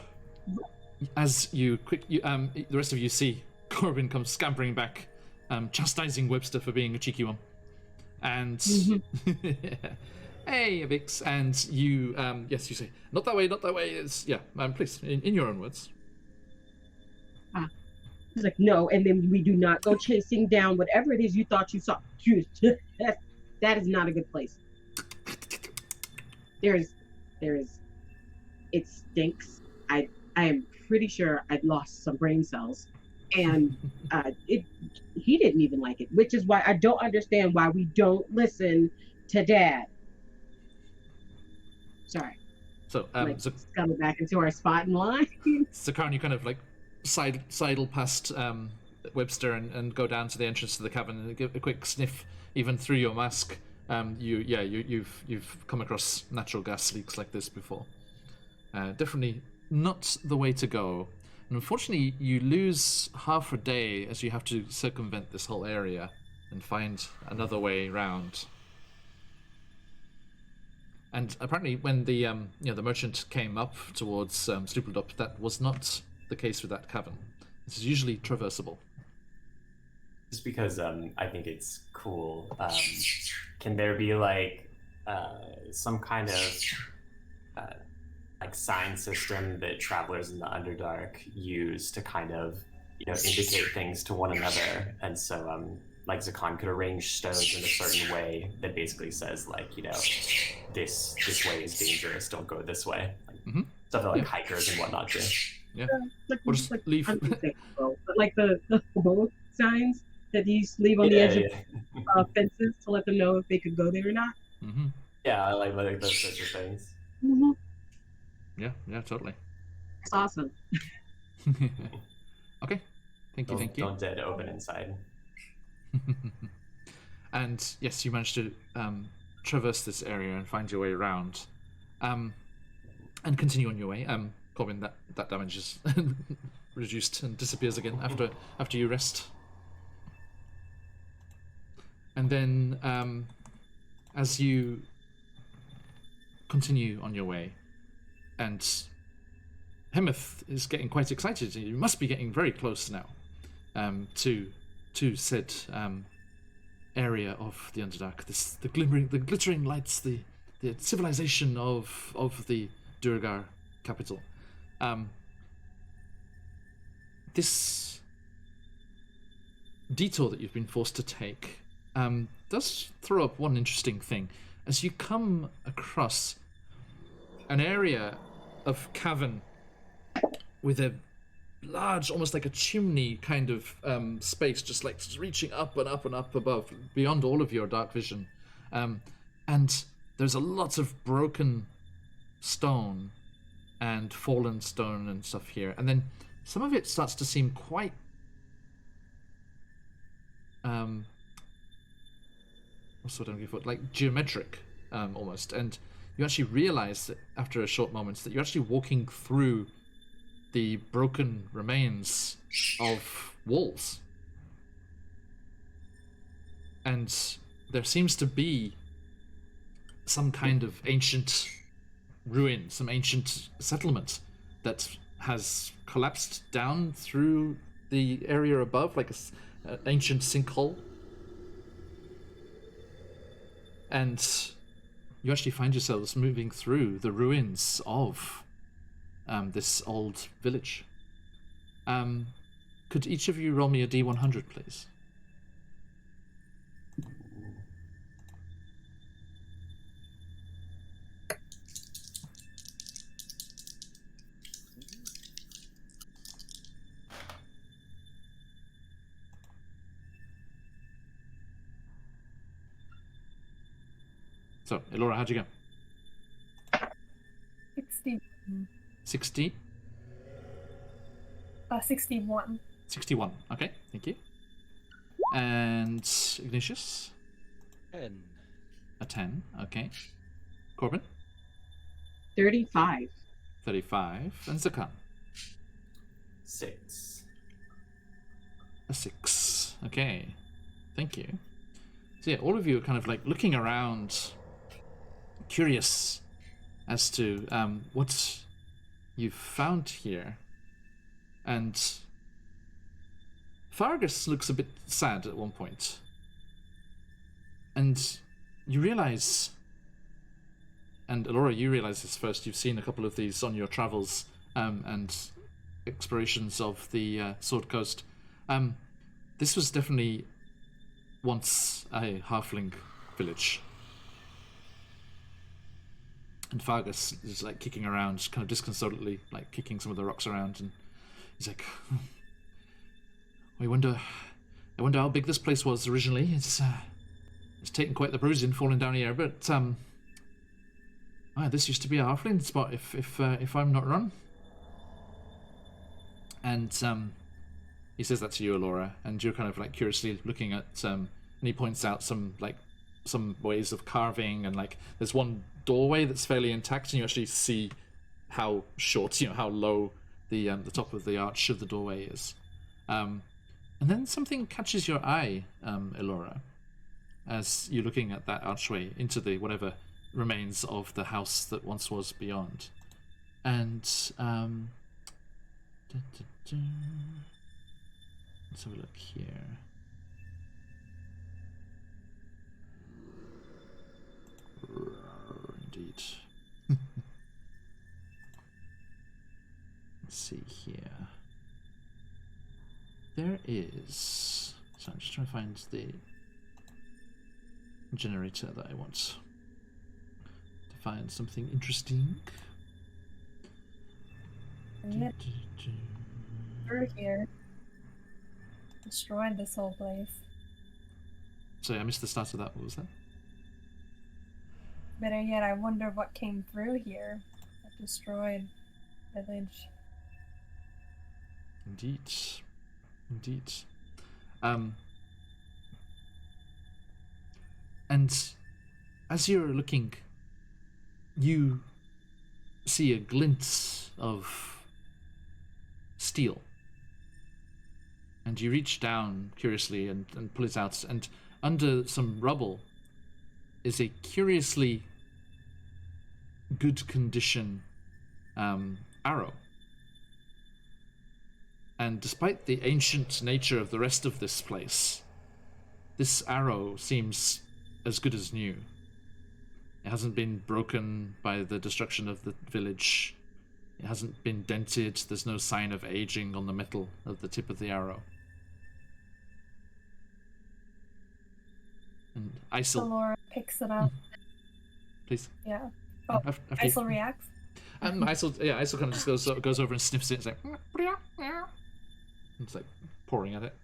as the rest of you see, Corbin comes scampering back, chastising Webster for being a cheeky one, and hey, Abyss, and you, yes, you say, not that way, not that way. It's please, in your own words. He's like, no, and then we do not go chasing down whatever it is you thought you saw. That is not a good place. There is, it stinks. I am pretty sure I've lost some brain cells, and he didn't even like it, which is why I don't understand why we don't listen to Dad. Sorry. So, coming back into our spot in line. Zakhan, you kind of like sidle past Webster and go down to the entrance to the cavern and give a quick sniff, even through your mask. You've come across natural gas leaks like this before. Definitely not the way to go. And unfortunately, you lose half a day as you have to circumvent this whole area and find another way round. And apparently, when the the merchant came up towards Stupeldup, that was not the case with that cavern. This is usually traversable. Just because I think it's cool. Can there be like some kind of like sign system that travelers in the Underdark use to kind of indicate things to one another? And so like Zakhan could arrange stones in a certain way that basically says like this way is dangerous, don't go this way. Like, stuff that like hikers and whatnot do. Yeah. Or just like leave. But like the boat signs that you leave on the edge of fences to let them know if they could go there or not. Yeah, I like those sorts of things. Yeah, totally. It's awesome. Okay, thank you. Don't dead open inside. And yes, you managed to traverse this area and find your way around, and continue on your way. Corbin, that damage is reduced and disappears again after you rest. And then, as you continue on your way, and Hemeth is getting quite excited. You must be getting very close now to said area of the Underdark. The glittering lights, the civilization of the Duergar capital. This detour that you've been forced to take does throw up one interesting thing. As you come across an area of cavern with a large, almost like a chimney kind of space, just like reaching up and up and up above, beyond all of your dark vision. And there's a lot of broken stone and fallen stone and stuff here. And then some of it starts to seem quite what's what I'm looking for? Like geometric, almost. And you actually realize that after a short moment that you're actually walking through the broken remains of walls. And there seems to be some kind of ancient ruin, some ancient settlement that has collapsed down through the area above, like an ancient sinkhole. And you actually find yourselves moving through the ruins of this old village. Could each of you roll me a D100, please? So, Elora, how'd you go? 60. 60? 61. 61, okay, thank you. And Ignatius? 10. A 10, okay. Corbin? 35. 35. And Zakhan? 6. A 6, okay. Thank you. So yeah, all of you are kind of like looking around, curious as to what you've found here. And Fargus looks a bit sad at one point. And you realize, and Elora, you realize this first, you've seen a couple of these on your travels and explorations of the Sword Coast. This was definitely once a halfling village. And Fargus is like kicking around, kind of disconsolately, like kicking some of the rocks around, and he's like, I wonder how big this place was originally. It's taken quite the bruising falling down here, but this used to be a halfling spot if I'm not wrong. And he says that to you, Alora, and you're kind of like curiously looking at and he points out some ways of carving, and like there's one doorway that's fairly intact, and you actually see how short, how low the top of the arch of the doorway is. And then something catches your eye, Elora, as you're looking at that archway into the whatever remains of the house that once was beyond. And let's have a look here. Indeed. Let's see here. There is... So I'm just trying to find the generator that I want to find something interesting. Through here. Destroyed this whole place. Sorry, I missed the start of that. What was that? Better yet, I wonder what came through here that destroyed the village. Indeed. Indeed. And as you're looking, you see a glint of steel. And you reach down curiously and pull it out, and under some rubble is a curiously good condition arrow. And despite the ancient nature of the rest of this place, this arrow seems as good as new. It hasn't been broken by the destruction of the village. It hasn't been dented. There's no sign of aging on the metal of the tip of the arrow. And Isel... Laura picks it up. Please. Yeah. Oh, Isel reacts. Isel kind of just goes over and sniffs it. It's like... It's like pouring at it.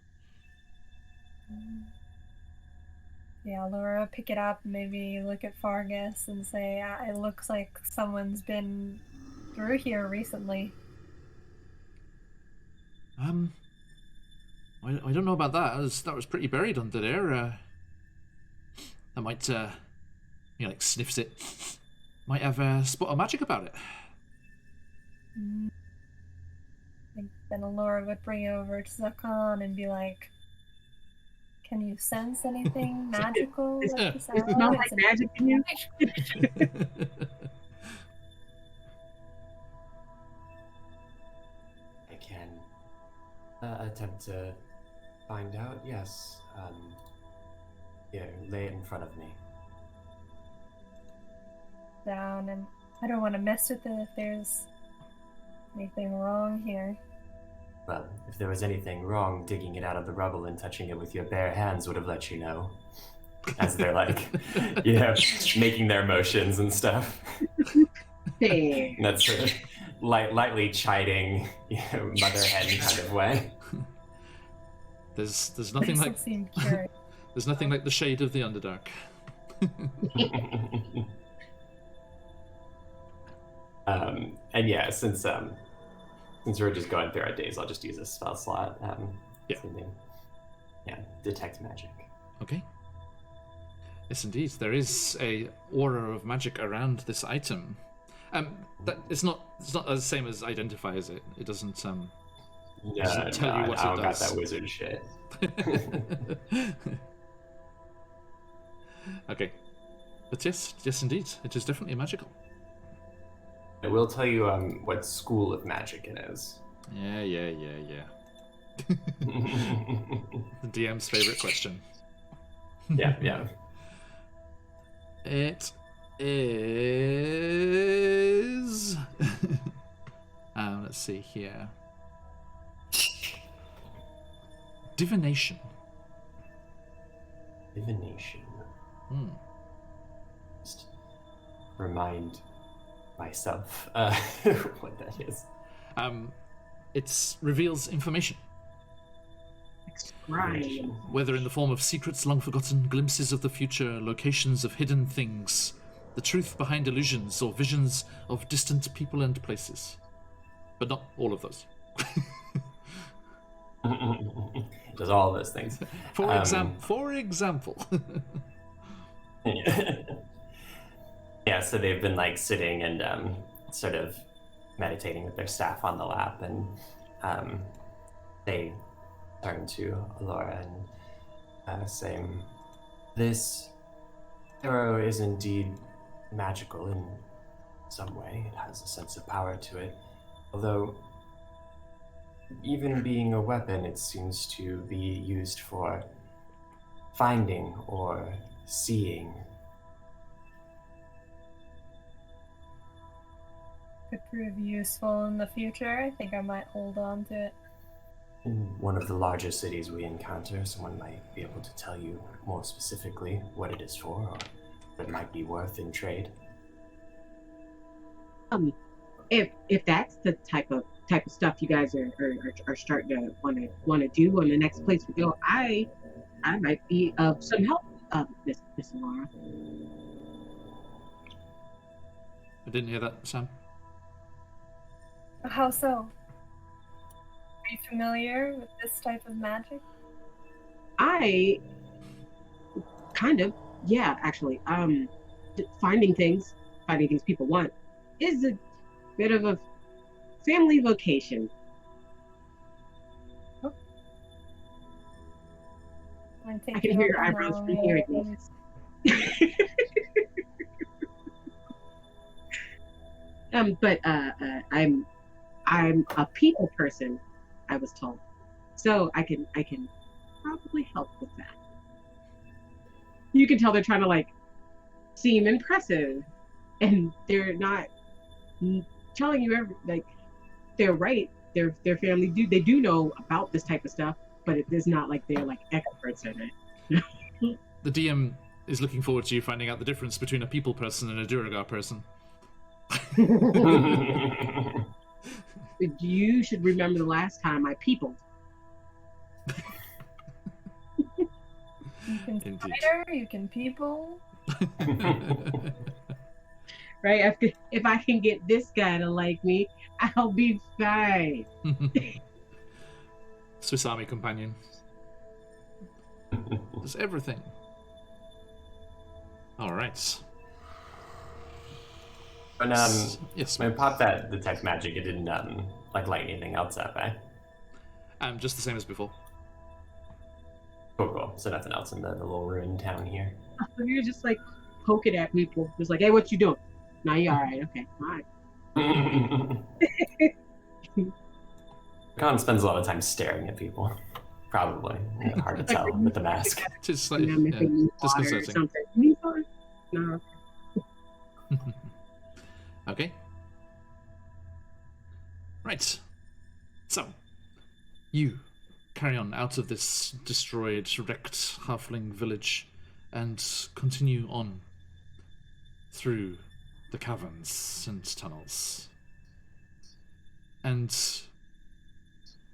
Yeah, Laura, pick it up, maybe look at Fargus and say, it looks like someone's been through here recently. I don't know about that. That was pretty buried under there. That might, like sniffs it. Might have a spot of magic about it. I think then Laura would bring it over to Zakhan and be like, can you sense anything magical? It's not like magic in you. I can attempt to find out, yes. Here, lay it in front of me. Down, and I don't want to mess with it if there's anything wrong here. Well, if there was anything wrong, digging it out of the rubble and touching it with your bare hands would have let you know. As they're like, making their motions and stuff. Hey. And that's sort of lightly chiding, mother hen kind of way. There's nothing like there's nothing like the shade of the Underdark. And yeah, since we're just going through our days, I'll just use a spell slot. Detect magic. Okay. Yes, indeed. There is a aura of magic around this item. That it's not the same as identify, is it? It doesn't tell you what it does. I don't got that wizard shit. Okay. But yes, indeed. It is definitely magical. I will tell you what school of magic it is. Yeah. The DM's favorite question. Yeah. It is... let's see here. divination. Divination. Just remind myself what that is. It reveals information. Right. Whether in the form of secrets long forgotten, glimpses of the future, locations of hidden things, the truth behind illusions, or visions of distant people and places. But not all of those. Does all those things. For example. Yeah, so they've been like sitting and sort of meditating with their staff on the lap, and they turn to Alora and saying, "This arrow is indeed magical in some way. It has a sense of power to it. Although, even being a weapon, it seems to be used for finding or seeing." Could prove useful in the future. I think I might hold on to it. In one of the larger cities we encounter, someone might be able to tell you more specifically what it is for, or what it might be worth in trade. If that's the type of stuff you guys are starting to want to do on the next place we go, I might be of some help, Miss Laura. I didn't hear that, Sam. How so? Are you familiar with this type of magic? I kind of, yeah, actually. Finding things people want is a bit of a family vocation. Oh. I can hear your eyebrows from hearing this. But I'm a people person, I was told, so I can probably help with that. You can tell they're trying to like seem impressive, and they're not telling you they're right. Their family do know about this type of stuff, but it is not like they're like experts in it. The DM is looking forward to you finding out the difference between a people person and a Duragar person. You should remember the last time I peopled. You can spider, you can people. Right? If I can get this guy to like me, I'll be fine. Swiss Army companion. Does everything. Alright. When yes, when I popped that detect magic, it didn't like light anything else up, eh? Just the same as before. Cool. So nothing else in the little ruined town here. You're just like poking at people. Just like, hey, what you doing? No, you all right? Okay, all right. Khan spends a lot of time staring at people. Probably. Hard to tell with the mask. Just like disconcerting. No. Okay. Right. So, you carry on out of this destroyed, wrecked halfling village and continue on through the caverns and tunnels. And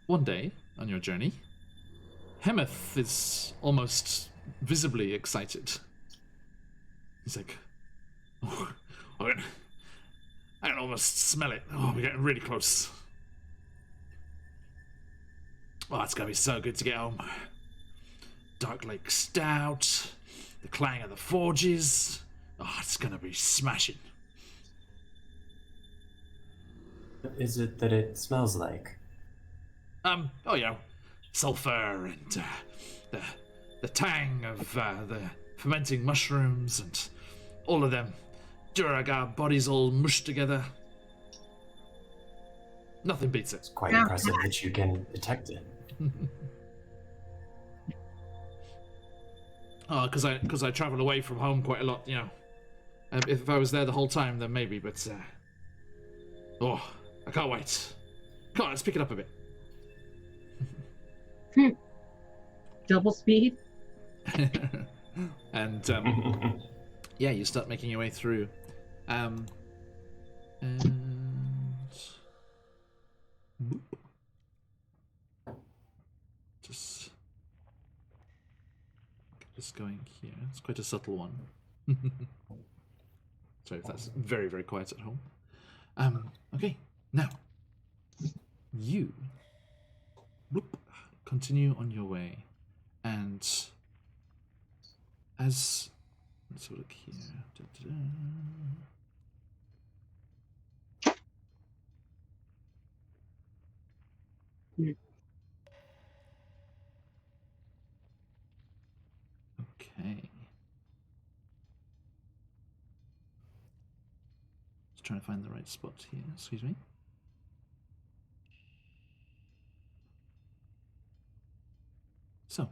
one day on your journey, Hemeth is almost visibly excited. He's like, oh, I can almost smell it. Oh, we're getting really close. Oh, it's going to be so good to get home. Dark Lake Stout, the clang of the forges. Oh, it's going to be smashing. What is it that it smells like? Oh, yeah, sulfur and the tang of the fermenting mushrooms and all of them Duragar bodies all mushed together. Nothing beats it. It's quite impressive that you can detect it. Oh, because I travel away from home quite a lot, you know. If I was there the whole time, then maybe, but oh, I can't wait. Come on, let's pick it up a bit. double speed. And yeah, you start making your way through. And boop. Just going here. It's quite a subtle one. Sorry if that's very, very quiet at home. Okay, now you continue on your way, and as let's have a look here. Okay. Just trying to find the right spot here. Excuse me. So,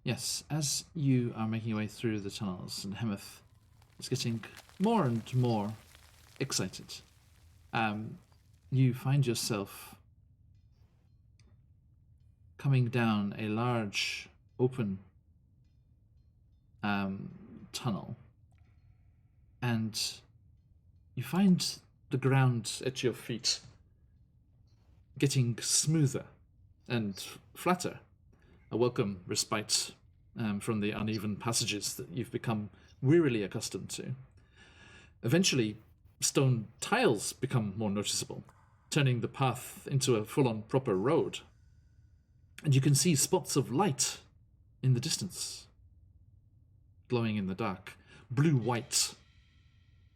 yes, as you are making your way through the tunnels, and Hemeth is getting more and more excited, you find yourself coming down a large, open tunnel, and you find the ground at your feet getting smoother and flatter. A welcome respite from the uneven passages that you've become wearily accustomed to. Eventually, stone tiles become more noticeable, turning the path into a full-on proper road. And you can see spots of light in the distance, glowing in the dark, blue-white,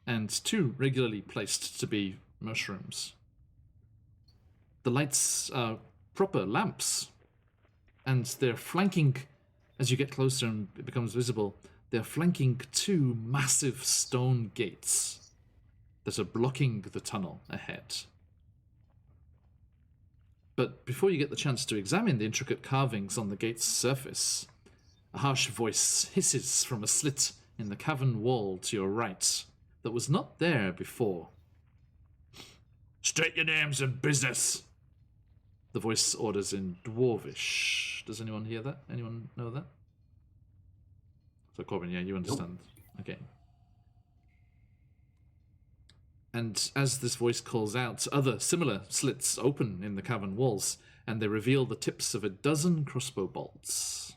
and two regularly placed to be mushrooms. The lights are proper lamps, and they're flanking, as you get closer and it becomes visible, they're flanking two massive stone gates that are blocking the tunnel ahead. But before you get the chance to examine the intricate carvings on the gate's surface, a harsh voice hisses from a slit in the cavern wall to your right that was not there before. "State your names and business," the voice orders in Dwarvish. Does anyone hear that? Anyone know that? So Corbin, yeah, you understand. Nope. Okay. And as this voice calls out, other similar slits open in the cavern walls, and they reveal the tips of a dozen crossbow bolts.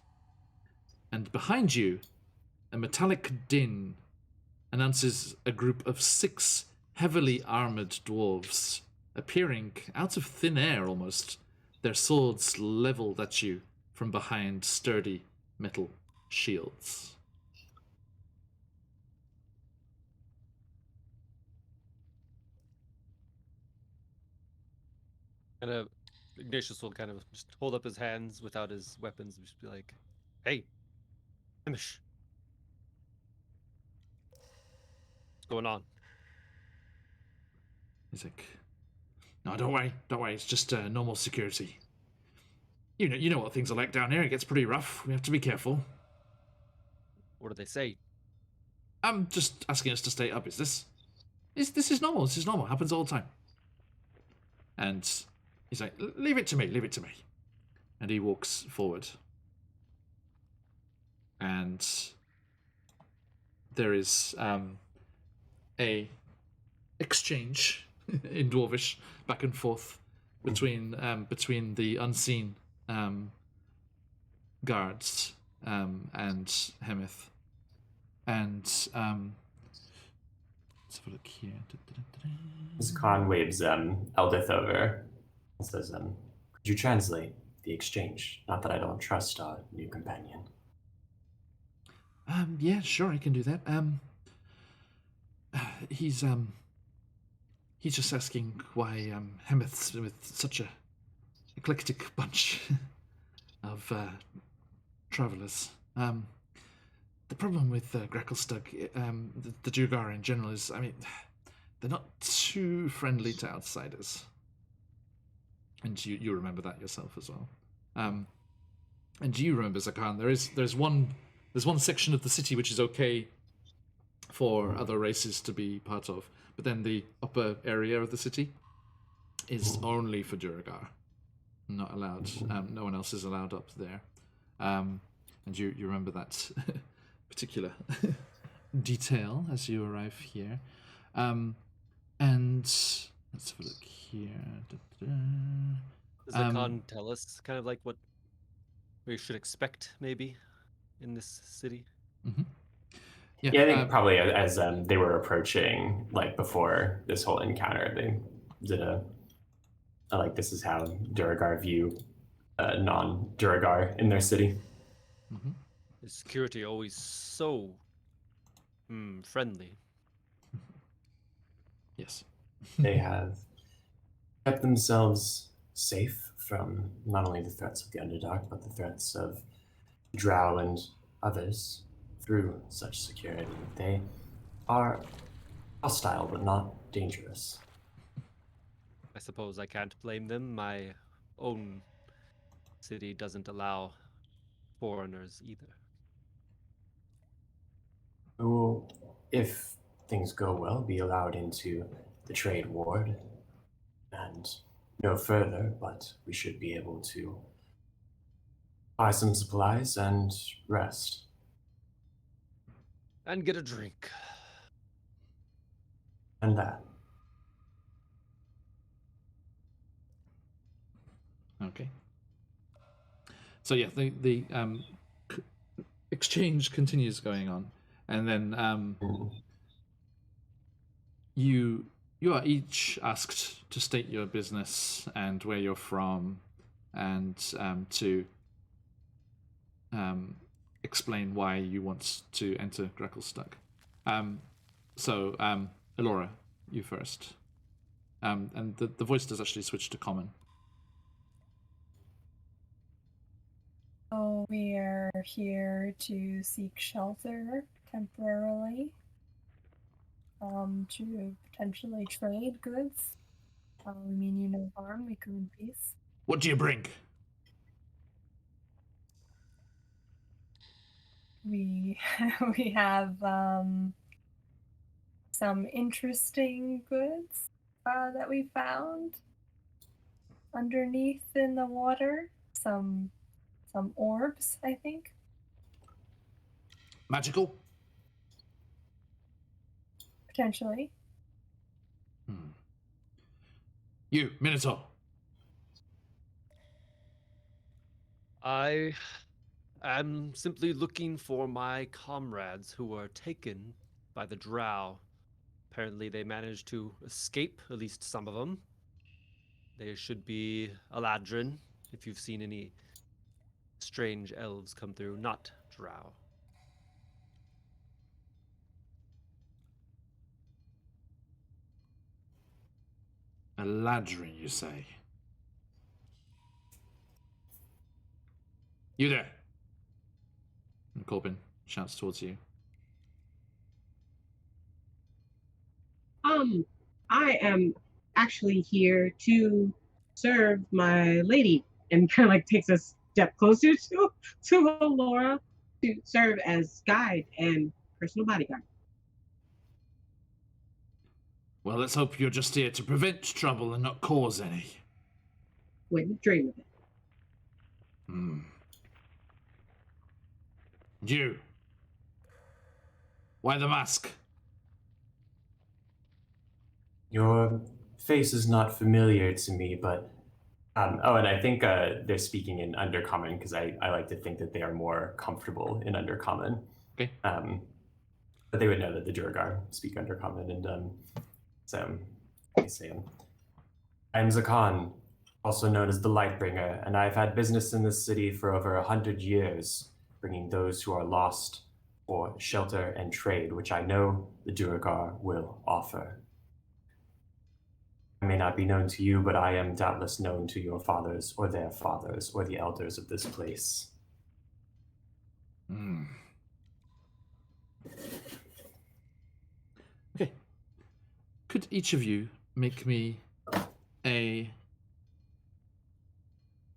And behind you, a metallic din announces a group of 6 heavily armored dwarves, appearing out of thin air almost, their swords leveled at you from behind sturdy metal shields. And Ignatius will kind of just hold up his hands without his weapons and just be like, "Hey, Hamish, what's going on?" He's like, "No, don't worry, it's just normal security. You know what things are like down here, it gets pretty rough, we have to be careful." What do they say? I'm just asking us to stay up, this is normal, happens all the time. And he's like, leave it to me. And he walks forward. And there is a exchange in Dwarvish back and forth between the unseen guards and Hemeth. And let's have a look here. Khan waves Eldith over and says, could you translate the exchange? Not that I don't trust our new companion. Yeah, sure, I can do that. He's just asking why Hemeth's with such a eclectic bunch of travelers. The problem with Greckelstug, the Duergar in general, is, they're not too friendly to outsiders. And you remember that yourself as well. And you remember, Zakan, there's one section of the city which is okay for other races to be part of, but then the upper area of the city is only for Duergar. Not allowed. No one else is allowed up there. and you remember that particular detail as you arrive here. And let's have a look here. Does the con tell us kind of like what we should expect maybe in this city? Mm-hmm. Yeah, I think probably as they were approaching, like before this whole encounter, they did like this is how Duragar view non-Duragar in their city. Mm-hmm. The security always so friendly. Yes. They have kept themselves safe from not only the threats of the Underdark, but the threats of Drow and others through such security. They are hostile, but not dangerous. I suppose I can't blame them. My own city doesn't allow foreigners either. We will, if things go well, be allowed into the trade ward and no further, but we should be able to buy some supplies and rest. And get a drink. And that. Okay. So yeah, the exchange continues going on, and then you are each asked to state your business and where you're from, and to explain why you want to enter Greckelstuck. So Elora, you first. And the voice does actually switch to common. So we are here to seek shelter temporarily, to potentially trade goods. We mean you no harm, we come in peace. What do you bring? We we have some interesting goods that we found underneath in the water. Some orbs, I think. Magical? Potentially. You, Minotaur. I am simply looking for my comrades who were taken by the Drow. Apparently they managed to escape, at least some of them. They should be Eladrin, if you've seen any strange elves come through, not Drow. Eladrin, you say? You there? And Corbin shouts towards you. I am actually here to serve my lady, and kind of like takes a step closer to Laura to serve as guide and personal bodyguard. Well, let's hope you're just here to prevent trouble and not cause any. Wouldn't dream of it. You. Why the mask? Your face is not familiar to me, but oh, and I think they're speaking in Undercommon because I like to think that they are more comfortable in Undercommon. Okay. But they would know that the Duragar speak Undercommon, and so I say, I'm Zakan, also known as the Lightbringer, and I've had business in this city for over 100 years, bringing those who are lost for shelter and trade, which I know the Duragar will offer. I may not be known to you, but I am doubtless known to your fathers, or their fathers, or the elders of this place. Okay. Could each of you make me a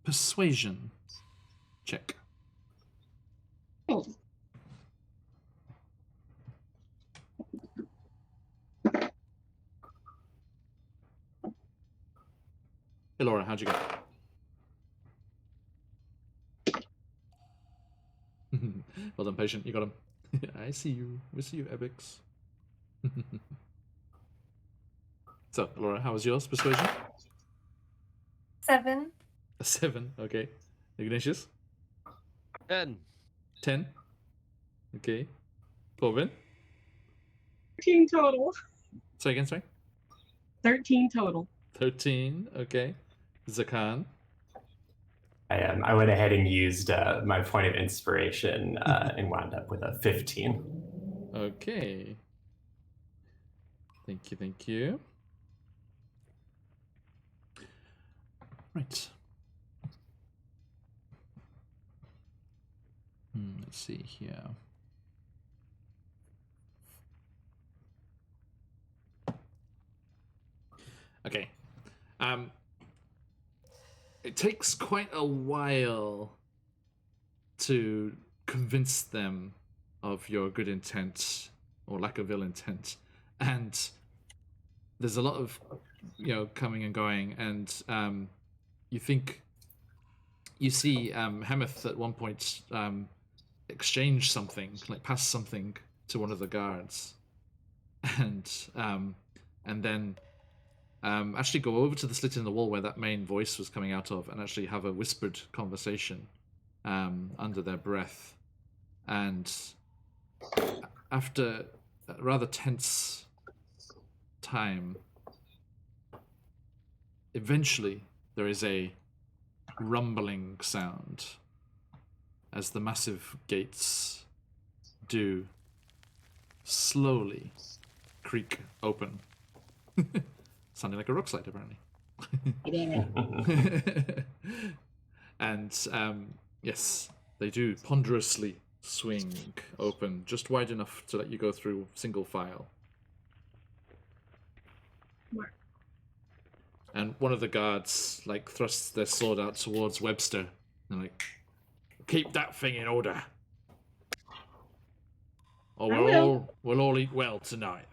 persuasion check? Oh. Hey, Laura, how'd you go? patient. You got him. I see you. We see you, Abyss. So, Laura, how was yours? Persuasion? 7. A 7. Okay. Ignatius? 10. 10. Okay. Corbin? 13 total. Say again, sorry? 13 total. 13. Okay. Zakan? I went ahead and used my point of inspiration and wound up with a 15. Okay. Thank you, thank you. Right. Let's see here. Okay. It takes quite a while to convince them of your good intent or lack of ill intent, and there's a lot of coming and going, and you think you see Hemeth at one point exchange something, like pass something to one of the guards, and then actually go over to the slit in the wall where that main voice was coming out of and actually have a whispered conversation under their breath. And after a rather tense time, eventually there is a rumbling sound as the massive gates do slowly creak open. Sounding like a rock slide, apparently. And yes, they do ponderously swing open, just wide enough to let you go through single file. And one of the guards thrusts their sword out towards Webster and keep that thing in order, or we'll all eat well tonight.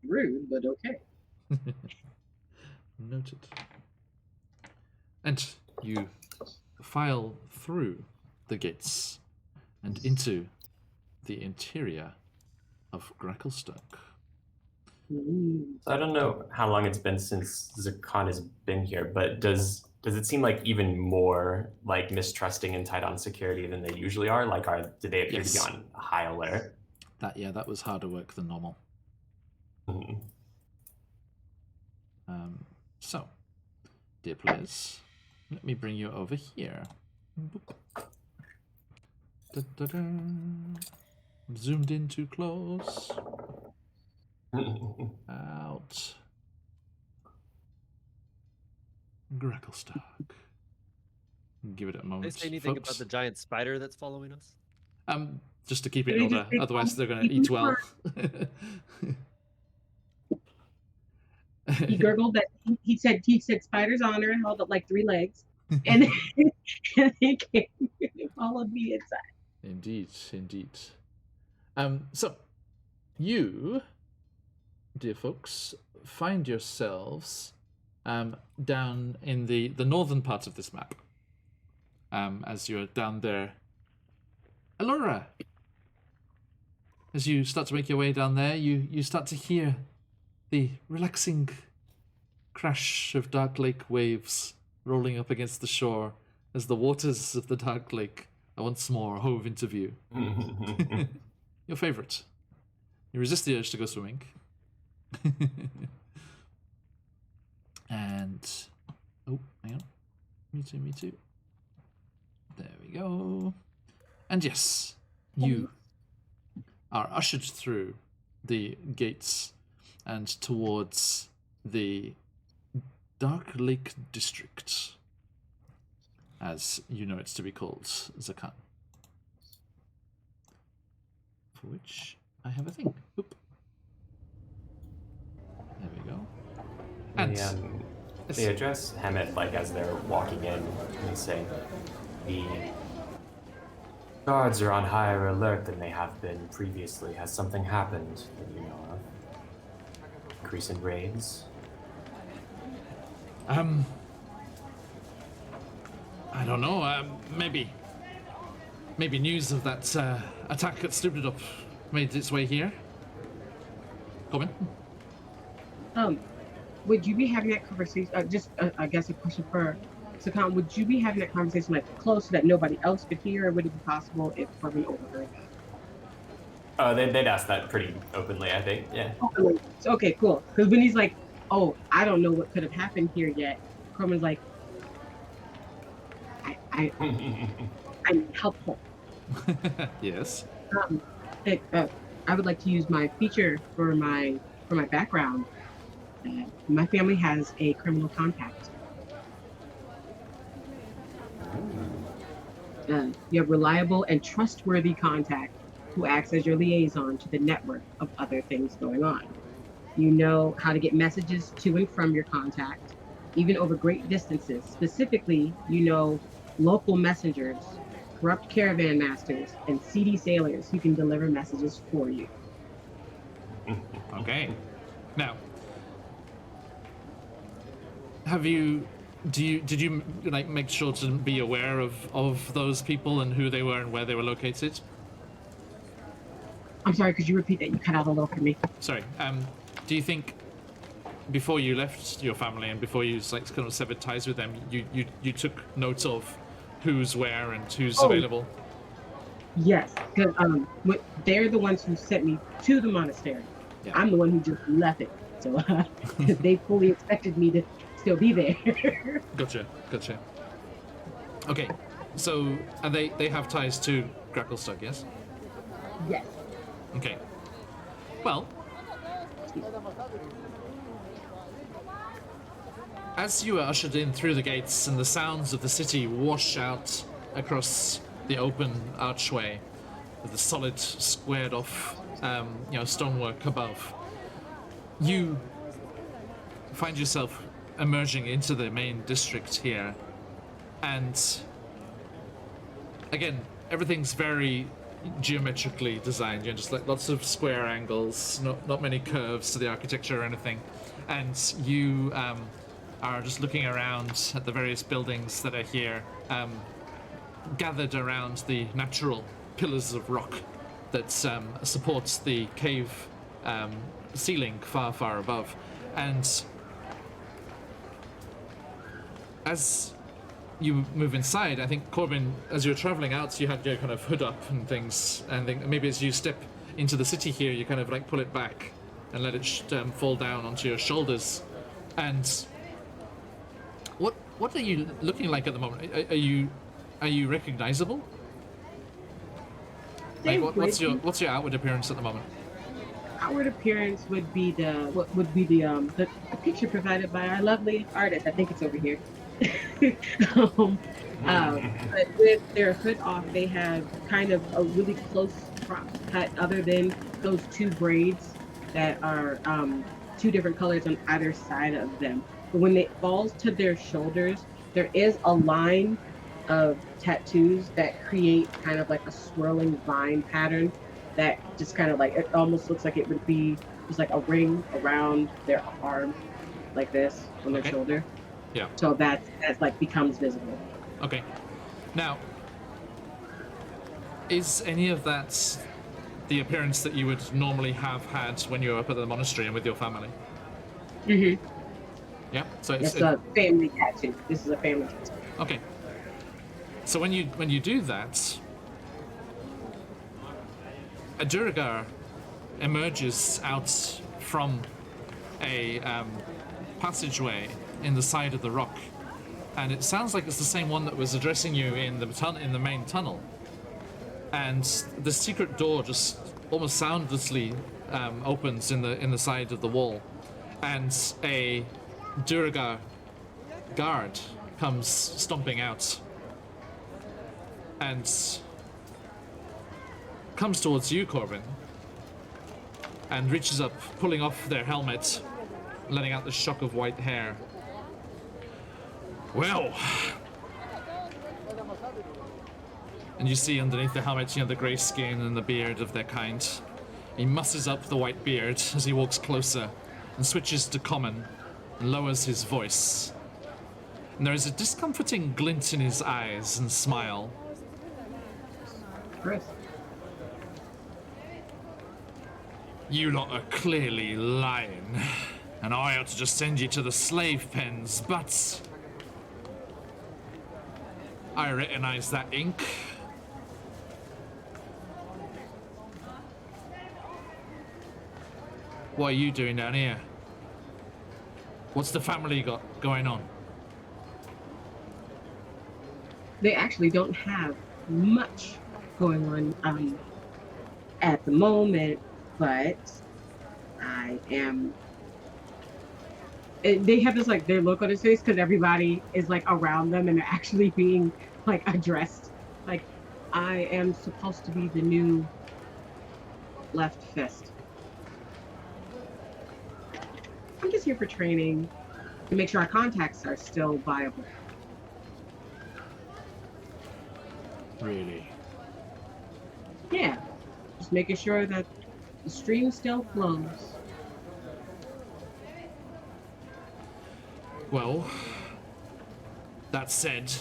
Rude, but okay. Noted. And you file through the gates and into the interior of Gracklstock. So I don't know how long it's been since Zakan has been here, but does it seem like even more mistrusting and tight on security than they usually are? Do they appear to be on high alert? That was harder work than normal. Mm-hmm. So, dear players, let me bring you over here. Da-da-da. Zoomed in too close. Out. Gracklstock. Give it a moment. Did they say anything folks. about the giant spider that's following us? Just to keep it in order, otherwise they're going to eat well. He gurgled that he said spiders on her and held up 3 legs, and he came and followed me inside. Indeed. So you, dear folks, find yourselves down in the northern part of this map. As you're down there, Allura, as you start to make your way down there, you start to hear the relaxing crash of Dark Lake waves rolling up against the shore as the waters of the Dark Lake are once more hove into view. Your favorite. You resist the urge to go swimming. And oh, hang on. Me too. There we go. And yes, you are ushered through the gates and towards the Dark Lake District, as you know it's to be called, Zakan. For which I have a thing. Oop. There we go. And they address Hemeth as they're walking in, and they say, "The guards are on higher alert than they have been previously. Has something happened that you know of? Increase in raids?" I don't know, maybe. maybe news of that attack at Stupid Up made its way here. Corbin? Would you be having that conversation? I guess a question for Sakan. Would you be having that conversation like close so that nobody else could hear, or would it be possible if Corbin overheard that? Oh, they'd ask that pretty openly, I think. Yeah. Openly. So, okay, cool. Because when he's like, "Oh, I don't know what could have happened here yet," Corbin's like, "I'm helpful." Yes. I would like to use my feature for my background. My family has a criminal contact. You have reliable and trustworthy contact who acts as your liaison to the network of other things going on. You know how to get messages to and from your contact, even over great distances. Specifically, you know local messengers, corrupt caravan masters, and seedy sailors who can deliver messages for you. Okay. Now, did you like make sure to be aware of those people and who they were and where they were located? I'm sorry, could you repeat that? You cut out a little for me. Sorry. Do you think before you left your family and before you like kind of severed ties with them, you took note of who's where and who's available? Yes, because they're the ones who sent me to the monastery. Yeah. I'm the one who just left it, so they fully expected me to still be there. Gotcha. Okay, so and they have ties to Gracklestug, yes? Yes. Okay. Well, as you are ushered in through the gates and the sounds of the city wash out across the open archway with the solid squared off stonework above, you find yourself emerging into the main district here, and again everything's very geometrically designed, just like lots of square angles, not many curves to the architecture or anything, and you are just looking around at the various buildings that are here, gathered around the natural pillars of rock that supports the cave ceiling far above. And as you move inside, I think, Corbin, as you're traveling out, you had your kind of hood up and things, and then maybe as you step into the city here, you kind of like pull it back and let it fall down onto your shoulders. And what are you looking like at the moment? Are you recognizable? Like, what's your outward appearance at the moment? Outward appearance would be the picture provided by our lovely artist. I think it's over here. But with their hood off, they have kind of a really close crop cut, other than those two braids that are two different colors on either side of them. But when it falls to their shoulders, there is a line of tattoos that create kind of like a swirling vine pattern that just kind of like, it almost looks like it would be just like a ring around their arm, like this on their shoulder. Yeah. So that's like becomes visible. Okay. Now, is any of that the appearance that you would normally have had when you were up at the monastery and with your family? Mm-hmm. Yeah. So it's a family tattoo. This is a family tattoo. Okay. So when you do that, a Duragar emerges out from a passageway in the side of the rock, and it sounds like it's the same one that was addressing you in the main tunnel. And the secret door just almost soundlessly opens in the side of the wall, and a Duragar guard comes stomping out and comes towards you, Corbin, and reaches up, pulling off their helmet, letting out the shock of white hair. Well, and you see underneath the helmet, the grey skin and the beard of their kind. He musses up the white beard as he walks closer and switches to common and lowers his voice. And there is a discomforting glint in his eyes and smile. Chris. You lot are clearly lying, and I ought to just send you to the slave pens, but I recognize that ink. What are you doing down here? What's the family got going on? They actually don't have much going on at the moment, but I am. They have this like their look on his face because everybody is like around them and they're actually being like addressed. Like, I am supposed to be the new left fist. I'm just here for training to make sure our contacts are still viable. Really? Yeah, just making sure that the stream still flows. Well, that said,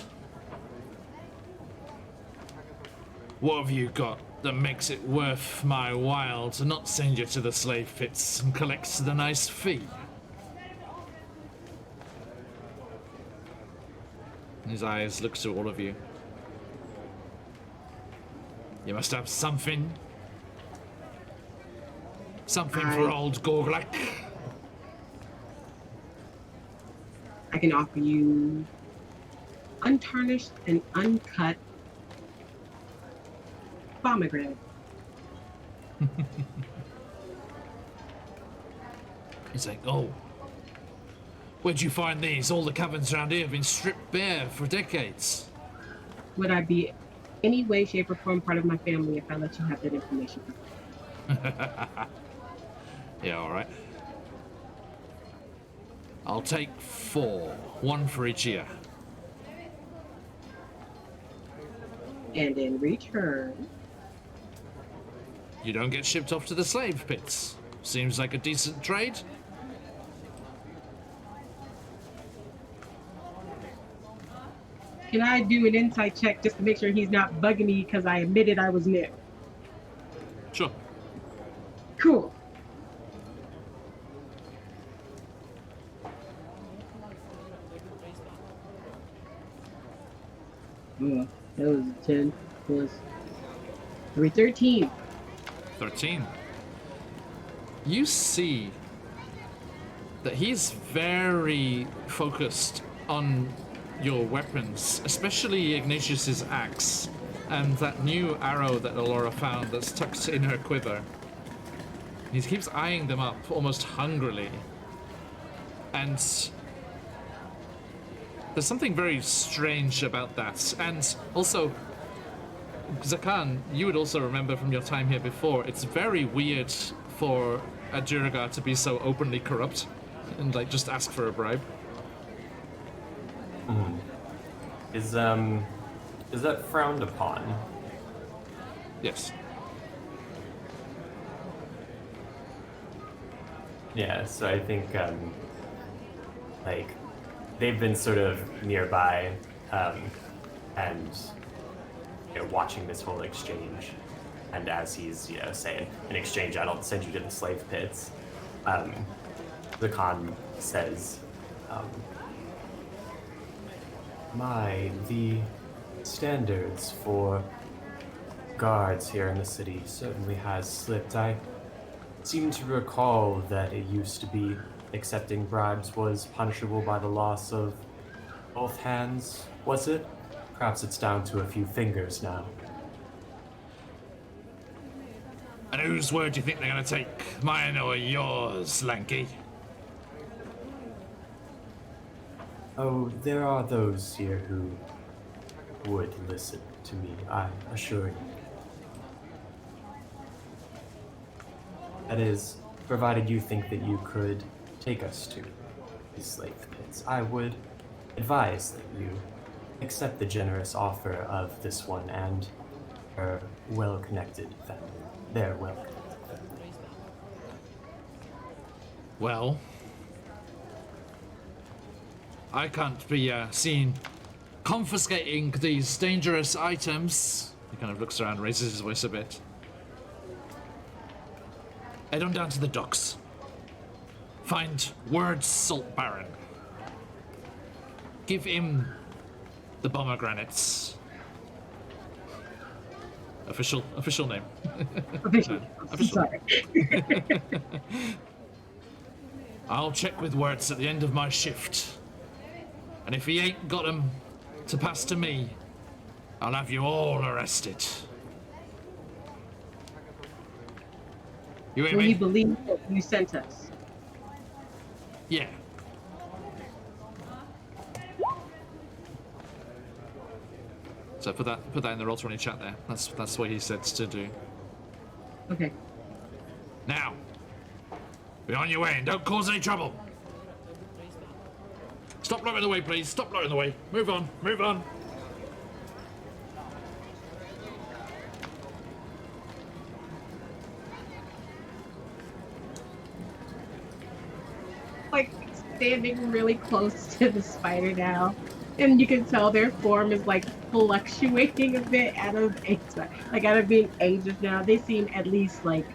what have you got that makes it worth my while to not send you to the slave pits and collect the nice fee? His eyes look to all of you. You must have something. Something for old Gorglak. I can offer you untarnished and uncut pomegranate. He's like, oh. Where'd you find these? All the caverns around here have been stripped bare for decades. Would I be any way, shape, or form part of my family if I let you have that information? Yeah, alright. I'll take 4. 1 for each year. And in return, You don't get shipped off to the slave pits. Seems like a decent trade. can I do an insight check just to make sure he's not bugging me because I admitted I was new? Sure. Cool. That was a 10 plus 3, 13. 13. You see that he's very focused on your weapons, especially Ignatius's axe and that new arrow that Alora found that's tucked in her quiver. He keeps eyeing them up almost hungrily. And there's something very strange about that. And also, Zakan, you would also remember from your time here before, it's very weird for a Jiragar to be so openly corrupt and like just ask for a bribe. Is that frowned upon? Yes. Yeah, so I think like they've been sort of nearby and watching this whole exchange, and as he's saying, in exchange I don't send you to the slave pits, the Khan says, the standards for guards here in the city certainly has slipped. I seem to recall that it used to be accepting bribes was punishable by the loss of both hands, was it? Perhaps it's down to a few fingers now. And whose word do you think they're gonna take? Mine or yours, Lanky? Oh, there are those here who would listen to me, I assure you. That is, provided you think that you could take us to these slave pits, I would advise that you accept the generous offer of this one and her well-connected family. Their well-connected family. Well, I can't be seen confiscating these dangerous items He kind of looks around, raises his voice a bit. Head on down to the docks. Find Word Salt Baron. Give him the pomegranates. Official name. Official. Sorry. I'll check with Words at the end of my shift. And if he ain't got 'em to pass to me, I'll have you all arrested. You hear So me? he believes that you sent us. Yeah. So put that in the Roll20 chat there. That's what he said to do. Okay. Now, be on your way and don't cause any trouble. Stop blocking the way, please. Stop blocking the way. Move on. Move on. Like standing really close to the spider now, and you can tell their form is like fluctuating a bit out of being ages now. They seem at least like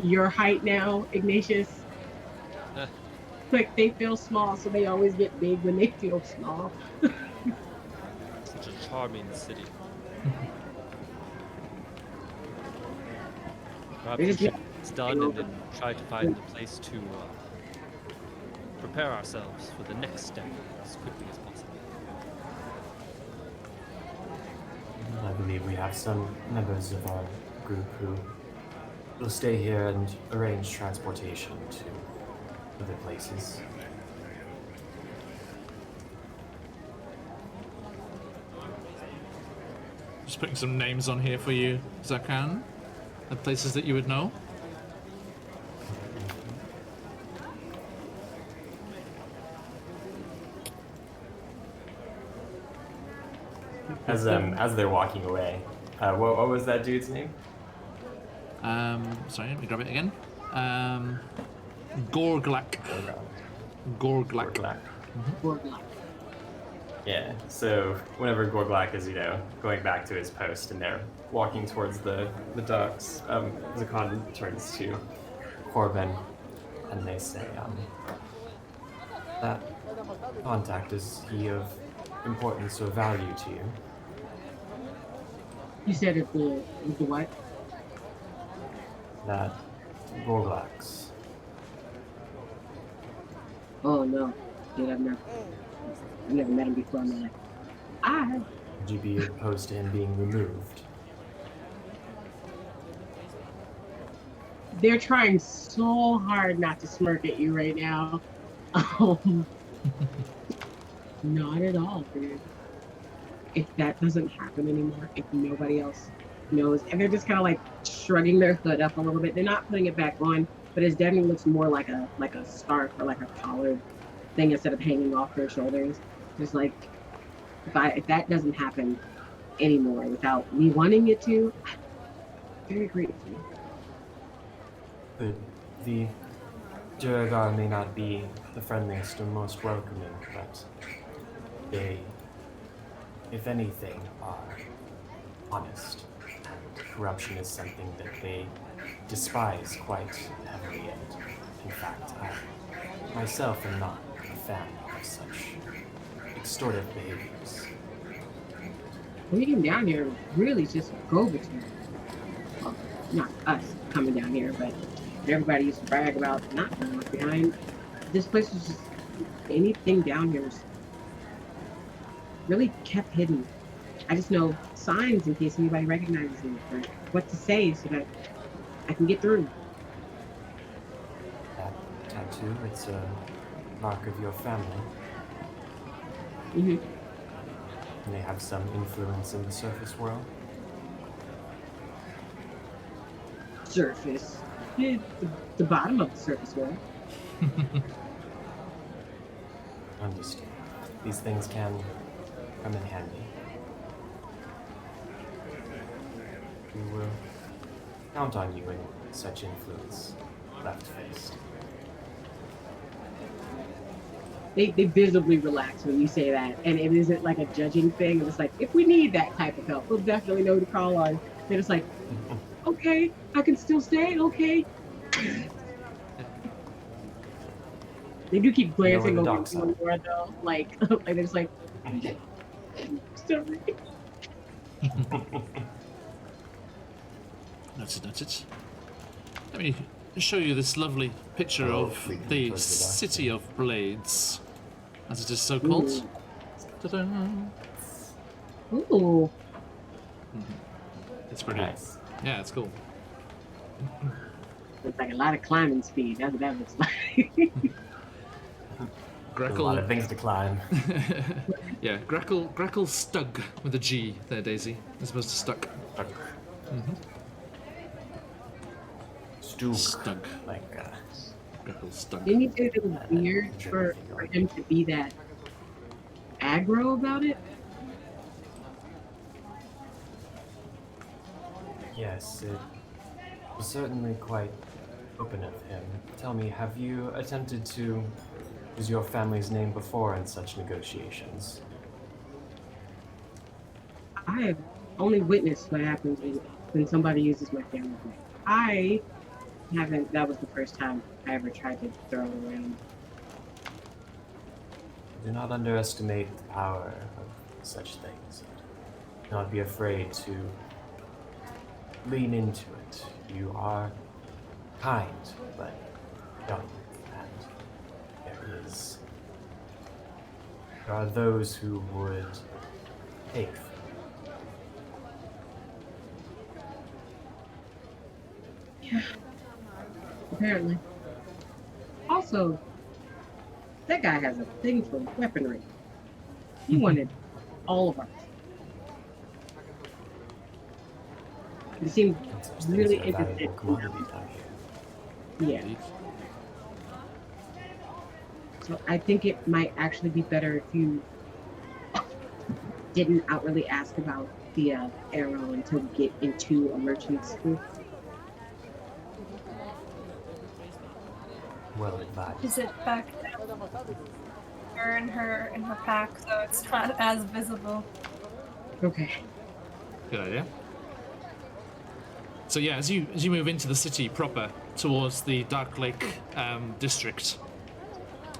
your height now, Ignatius. Like they feel small, so they always get big when they feel small. Such a charming city. Perhaps we should it's done and then try to find a place to prepare ourselves for the next step as quickly as possible. I believe we have some members of our group who will stay here and arrange transportation to other places. Just putting some names on here for you, Zakan. The places that you would know. As they're walking away, what was that dude's name? Sorry, let me grab it again. Gorglak. Gorglak. Yeah, so whenever Gorglak is, going back to his post and they're walking towards the docks, Zakan turns to Corbin and they say, that contact, is he of importance or value to you? You said it with the what? That Gorglaks. Oh no, dude, I've never met him before in my life. Would you be opposed to him being removed? They're trying so hard not to smirk at you right now. Not at all, dude. If that doesn't happen anymore, if nobody else knows, and they're just kind of like shrugging their hood up a little bit. They're not putting it back on, but it definitely looks more like a scarf or like a collared thing instead of hanging off their shoulders. Just like if that doesn't happen anymore without me wanting it to, I'm very grateful. But the Duragar may not be the friendliest or most welcoming, but they, if anything, are honest. Corruption is something that they despise quite heavily, and in fact, I myself am not a fan of such extortive behaviors. We came down here really just go between. Well, not us coming down here, but everybody used to brag about not being left behind. This place was just anything down here was really kept hidden. I just know signs in case anybody recognizes me, or what to say so that I can get through. That tattoo, it's a mark of your family. Mm-hmm. And they have some influence in the surface world. Surface. The bottom of the surface world. Understood. These things can come in handy. We will count on you in such influence, left-faced. they visibly relax when you say that, and it isn't like a judging thing. It's like if we need that type of help, we'll definitely know who to call on. They're just like, okay, I can still stay. Okay. They do keep glancing over you more though, like they're just like, sorry. Noted. Let me show you this lovely picture of the City of Blades, as it is so called. Ta-da. Ooh. It's pretty nice. Yeah, it's cool. It's like a lot of climbing speed. That's what that looks like. Greckle. A lot of things to climb. Yeah, Greckle Stug with a G there, Daisy, as opposed to stuck. Stug. Like, Greckle Stug. Didn't you say it was weird for him to be that aggro about it? Yes, it was certainly quite open of him. Tell me, have you attempted to use your family's name before in such negotiations? I have only witnessed what happens when somebody uses my family's name. I haven't. That was the first time I ever tried to throw it around. Do not underestimate the power of such things. Do not be afraid to lean into it. You are kind, but young, and there are those who would take. Yeah. Apparently. Also, that guy has a thing for weaponry. He wanted all of us. He seemed really interested. Yeah. So I think it might actually be better if you didn't outwardly ask about the arrow until we get into a merchant school. Well advised. Is it back there in her pack, so it's not as visible? Okay. Good idea. So yeah, as you move into the city proper towards the Dark Lake district,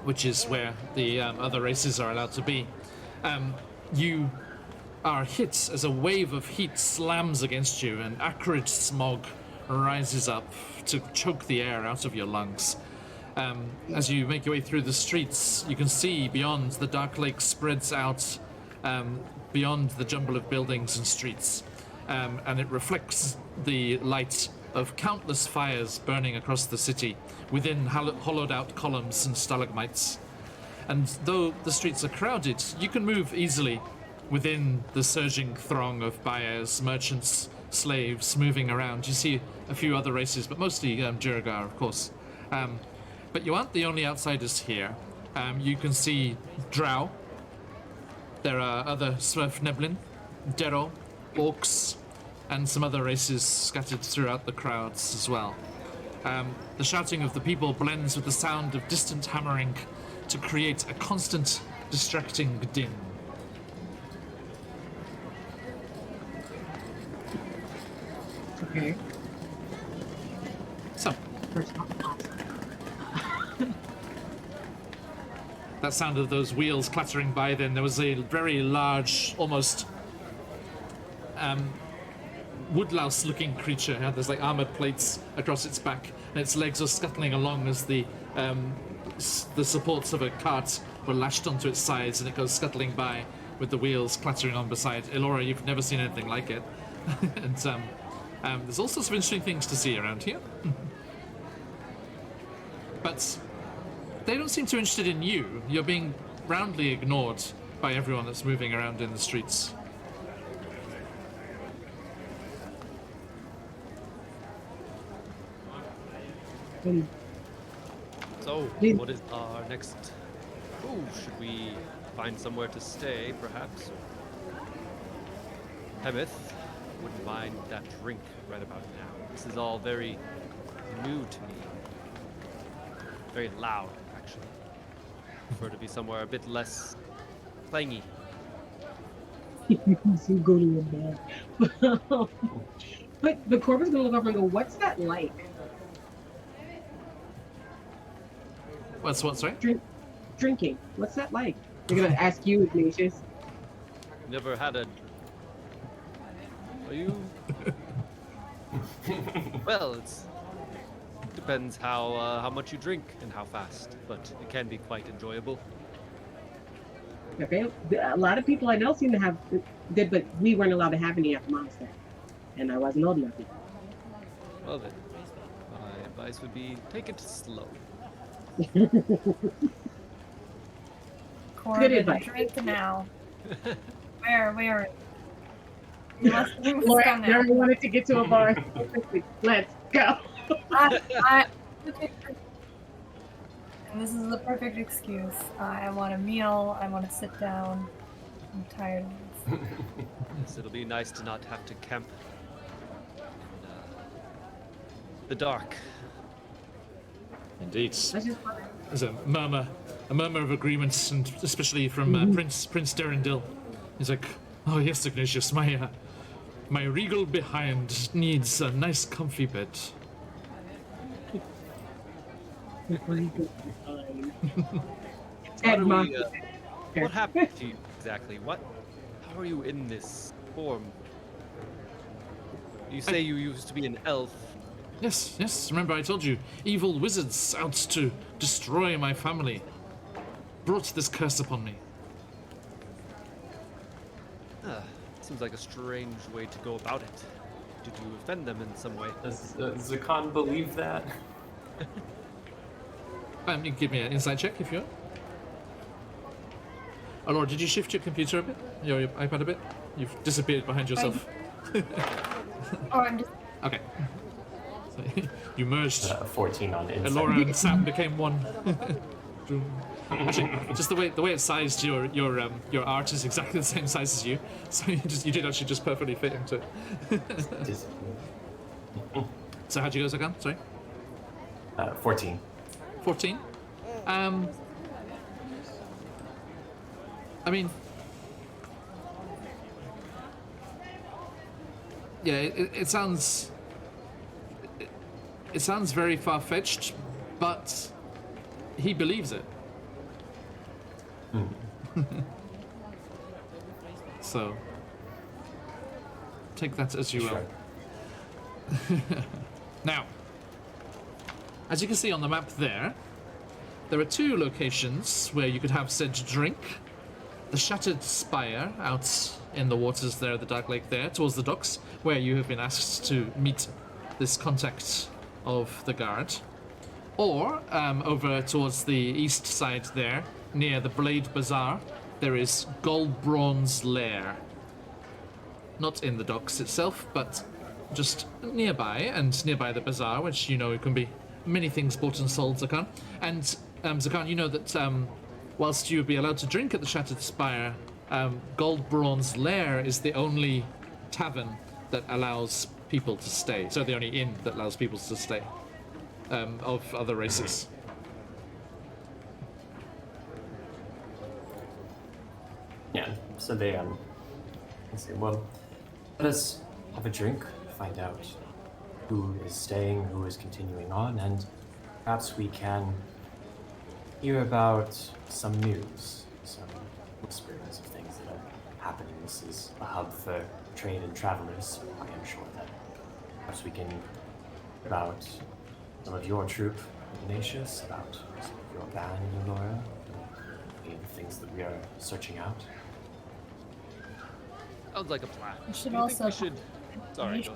which is where the other races are allowed to be, you are hit as a wave of heat slams against you, and acrid smog rises up to choke the air out of your lungs. As you make your way through the streets, you can see beyond the Dark Lake spreads out beyond the jumble of buildings and streets, and it reflects the light of countless fires burning across the city within hollowed out columns and stalagmites. And though the streets are crowded, you can move easily within the surging throng of buyers, merchants, slaves moving around. You see a few other races, but mostly Jurgar, of course. But you aren't the only outsiders here. You can see Drow. There are other Swerfneblin, Dero, Orcs, and some other races scattered throughout the crowds as well. The shouting of the people blends with the sound of distant hammering to create a constant, distracting din. Okay. So, that sound of those wheels clattering by, then there was a very large, almost woodlouse-looking creature. There's like armored plates across its back, and its legs are scuttling along as the supports of a cart were lashed onto its sides, and it goes scuttling by with the wheels clattering on beside. Elora, you've never seen anything like it. And there's all sorts of interesting things to see around here. But they don't seem too interested in you. You're being roundly ignored by everyone that's moving around in the streets. So, what is our next move? Should we find somewhere to stay, perhaps? Hemeth wouldn't mind that drink right about now. This is all very new to me. Very loud, actually. prefer to be somewhere a bit less clangy. So go to your bed. But the Corvus gonna look over and go, "What's that like?" What's what? Sorry. Drinking. What's that like? They're gonna ask you, Ignatius. Never had a. Are you? Well, it depends how much you drink and how fast, but it can be quite enjoyable. Okay, a lot of people I know seem to have did, but we weren't allowed to have any at the monastery, and I wasn't old enough yet. Well then, my advice would be take it slow. Good advice. Drink now. Where? You must go Laura now. never wanted to get to a bar. Let's go. And this is the perfect excuse. I want a meal. I want to sit down. I'm tired of this. Yes, it'll be nice to not have to camp in the dark. Indeed. That's just fun. There's a murmur of agreement, and especially from Prince Derendil. He's like, "Oh yes, Ignatius, my regal behind needs a nice, comfy bed." Ted Moss. What happened to you exactly? How are you in this form? You say you used to be an elf. Yes. Remember I told you, evil wizards out to destroy my family brought this curse upon me. Seems like a strange way to go about it. Did you offend them in some way? Does Zakan believe that? You can give me an insight check if you want. Oh Lord, did you shift your computer a bit? Your iPad a bit? You've disappeared behind yourself. I'm just. Okay. So, you merged. 14 on insight. And Laura and Sam became one. Actually, just the way it's sized, your art is exactly the same size as you. So you did actually just perfectly fit into it. So how'd you go, Zakan? Sorry. 14. 14. I mean, yeah, it sounds very far-fetched, but he believes it. So take that as you will. Now, as you can see on the map there are two locations where you could have said drink. The Shattered Spire out in the waters there, the Dark Lake there, towards the docks, where you have been asked to meet this contact of the guard. Or over towards the east side there, near the Blade Bazaar, there is Goldbrawn's Lair. Not in the docks itself, but just nearby, and nearby the bazaar, which you know can be many things bought and sold, Zakan. And Zakan, you know that whilst you would be allowed to drink at the Shattered Spire, Goldbrawn's Lair is the only tavern that allows people to stay. So the only inn that allows people to stay of other races. Yeah, so they say, well, let us have a drink, find out who is staying, who is continuing on, and perhaps we can hear about some news, some whispers of things that are happening. This is a hub for trade and travelers. I am sure that perhaps we can hear about some of your troop, Ignatius, about some of your band, Laura, any of the things that we are searching out. Sounds like a plan. We should Do you also. think we should... Sorry, go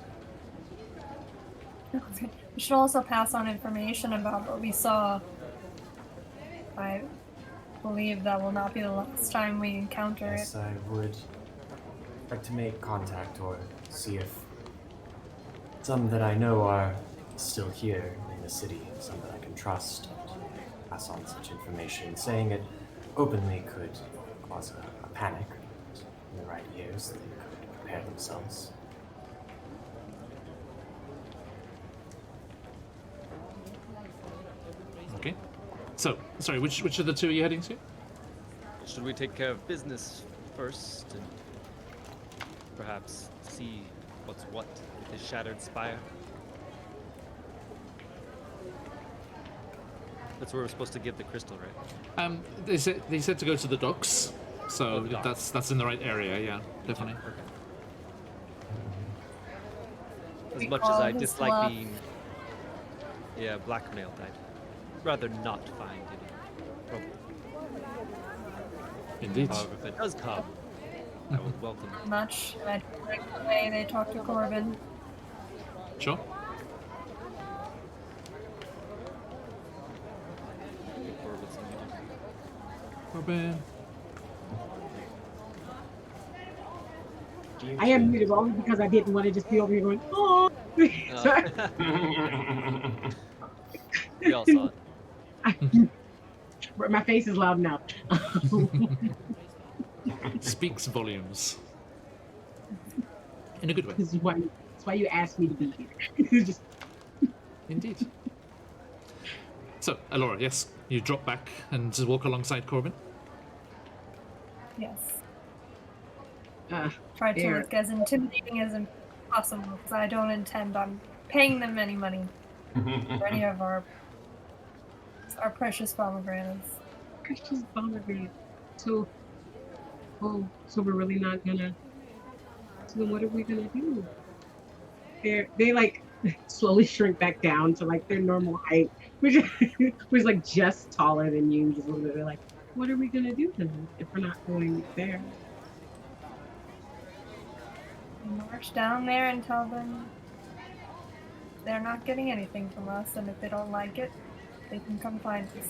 ahead. We should also pass on information about what we saw. I believe that will not be the last time we encounter Yes, it. I would like to make contact or see if some that I know are still here in the city, some that I can trust, and pass on such information. Saying it openly could cause a panic in the right ears, so they could prepare themselves. Okay. So, sorry, which of the two are you heading to? Should we take care of business first and perhaps see what's what with his shattered spire? That's where we're supposed to give the crystal, right? They said to go to the docks, so Oh, the docks. that's in the right area. Yeah, definitely. As We much as call I his dislike bluff. being, blackmailed, I'd rather not find any trouble. Indeed. However, if it does come, I will welcome it. Much. And I do like the way they talk to Corbin. Sure. Robin. I am muted only because I didn't want to just be over here going, oh. Sorry. We all saw it. My face is loud enough. Speaks volumes. In a good way. This is why you asked me to be here. Just, Indeed. So, Alora, yes, you drop back and walk alongside Corbin. Yes. uh, Try to There. look as intimidating as possible, because I don't intend on paying them any money for any of our precious pomegranates. Christian's pomegranate. So we're really not gonna. So then what are we gonna do? They like slowly shrink back down to like their normal height, which was like just taller than you. Just a little bit. They're like, what are we gonna do then if we're not going there? March down there and tell them they're not getting anything from us, and if they don't like it, they can come find us.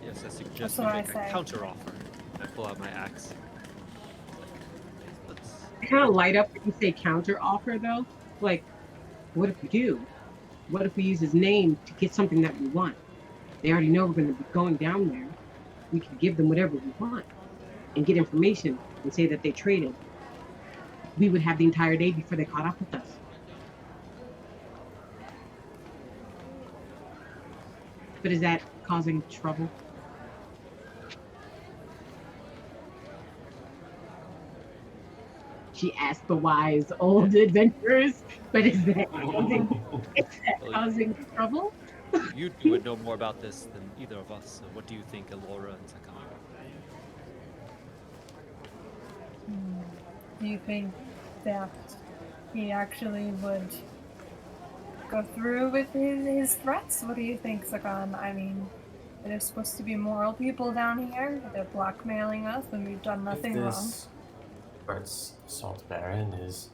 Yes, I suggest That's we what I make a say. counter offer. I pull out my axe. Let's I kind of light up when you say counter offer though. Like, what if we do? What if we use his name to get something that we want? They already know we're going to be going down there. We can give them whatever we want and get information and say that they traded. We would have the entire day before they caught up with us. But is that causing trouble? She asked the wise old adventurers, but is that causing trouble? You two would know more about this than either of us. So what do you think, Elora and Sakan? Do you think that he actually would go through with his threats? What do you think, Sakan? I mean, they're supposed to be moral people down here. They're blackmailing us and we've done nothing wrong. This Quartz Salt Baron is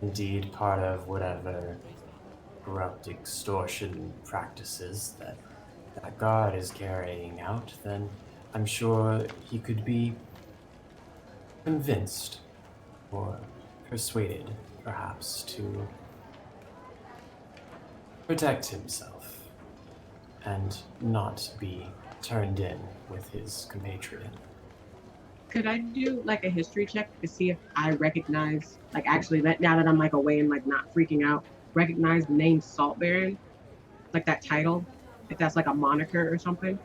indeed part of whatever corrupt extortion practices that guard is carrying out, then I'm sure he could be convinced or persuaded, perhaps, to protect himself and not be turned in with his compatriot. Could I do like a history check to see if I recognize, like actually now that I'm like away and like not freaking out, recognize the name Salt Baron? Like that title? If that's like a moniker or something?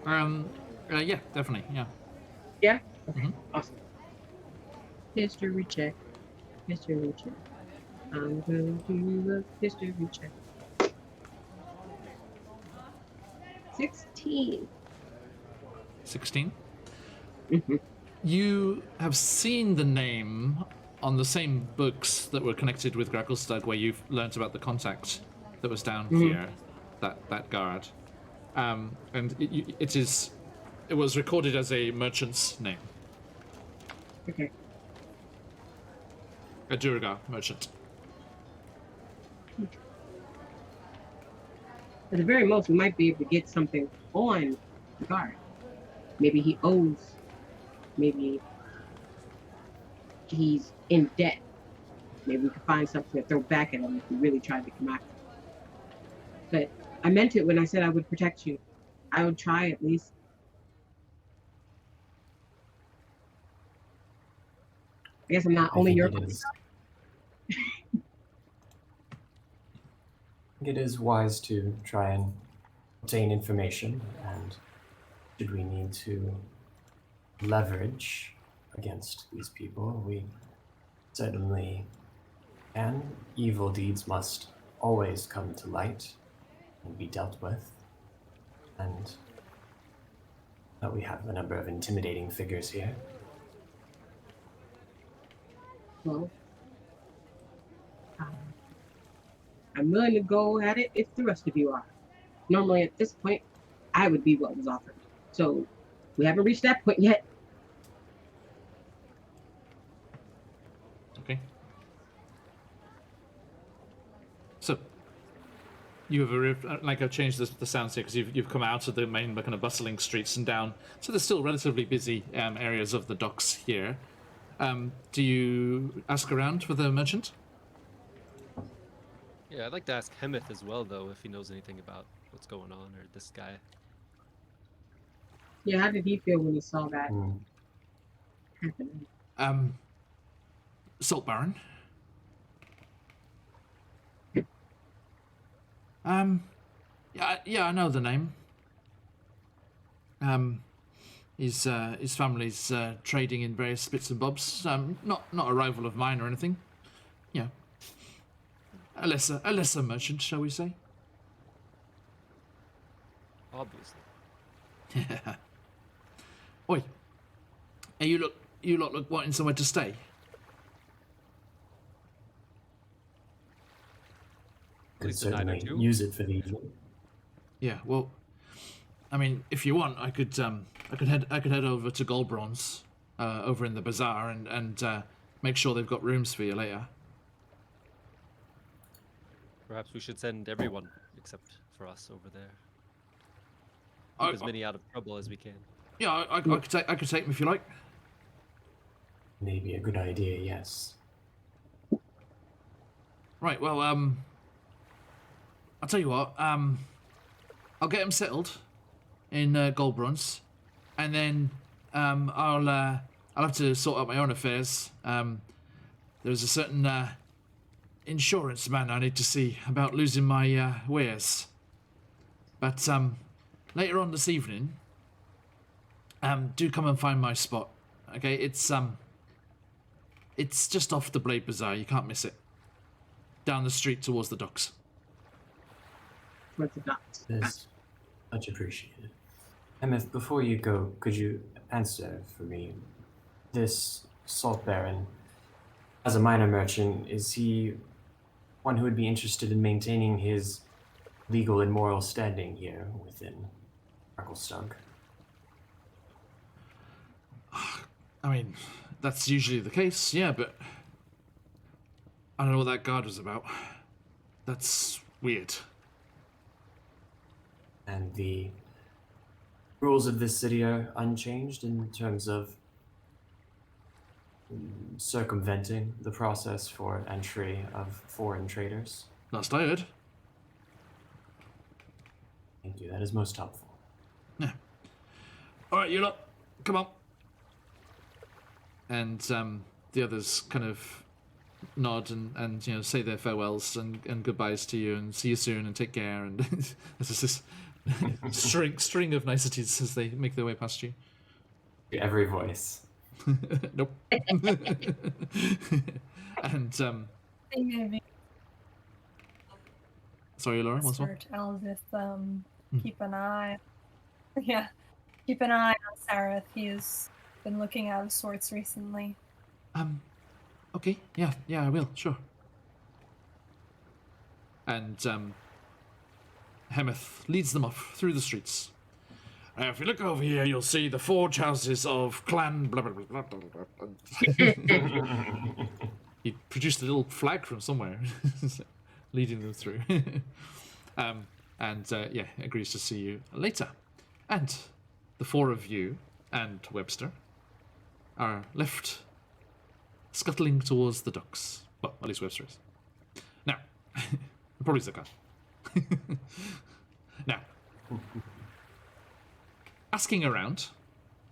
Yeah, definitely, yeah. Yeah? Mhm. Awesome. History check. History check. I'm gonna do a history check. 16. 16. Mm-hmm. You have seen the name on the same books that were connected with Gracklestug, where you've learnt about the contact that was down here, that guard. And it was recorded as a merchant's name. Okay. A Duragar merchant. At the very most, we might be able to get something on the guard. Maybe he owes. Maybe he's in debt. Maybe we could find something to throw back at him if we really tried to come after him. But I meant it when I said I would protect you. I would try at least. I guess I'm not only your. It is. it is wise to try and obtain information, and should we need to leverage against these people, we certainly can. Evil deeds must always come to light and be dealt with, and that we have a number of intimidating figures here. Well, I'm willing to go at it if the rest of you are. Normally at this point, I would be what was offered. So we haven't reached that point yet. Okay. So, you have I've changed the sounds here because you've come out of the main kind of bustling streets and down. So there's still relatively busy areas of the docks here. Do you ask around for the merchant? Yeah, I'd like to ask Hemeth as well, though, if he knows anything about what's going on, or this guy. Yeah, how did he feel when he saw that happening? Salt Baron. Yeah, I know the name. His family's trading in various bits and bobs. Not a rival of mine or anything. Yeah. A lesser merchant, shall we say? Obviously. Oi. Hey, you lot look wanting somewhere to stay. Could certainly use it for the evening. Yeah, well, I mean, if you want, I could head over to Goldbronze, over in the bazaar, and make sure they've got rooms for you later. Perhaps we should send everyone except for us over there. Keep as many out of trouble as we can. Yeah, I could take them if you like. Maybe a good idea, yes. Right. Well, I'll tell you what. I'll get them settled in Goldbronze, and then I'll have to sort out my own affairs. There's a certain insurance man I need to see about losing my wares. But later on this evening, do come and find my spot. Okay, it's just off the Blade Bazaar. You can't miss it. Down the street towards the docks. Towards the docks. It's much appreciated. Hemeth, before you go, could you answer for me? This Salt Baron, as a minor merchant, is he one who would be interested in maintaining his legal and moral standing here within Arklestug? I mean, that's usually the case, yeah, but I don't know what that guard was about. That's weird. And the rules of this city are unchanged in terms of circumventing the process for entry of foreign traders. Last I heard. Thank you, that is most helpful. Yeah. Alright, you lot, come on. And the others kind of nod and you know, say their farewells and goodbyes to you and see you soon and take care, and there's just this string of niceties as they make their way past you. Every voice. Nope. And sorry, Laura, what's one? I'll just keep an eye. Yeah, keep an eye on Sareth. He's been looking out of sorts recently. Okay, yeah, I will, sure. And Hemeth leads them off through the streets. If you look over here, you'll see the forge houses of Clan blah blah blah blah blah. He produced a little flag from somewhere, leading them through. Yeah, agrees to see you later. And the four of you and Webster are left scuttling towards the docks. Well, at least Webster is. Now, probably Zakan. Now, asking around.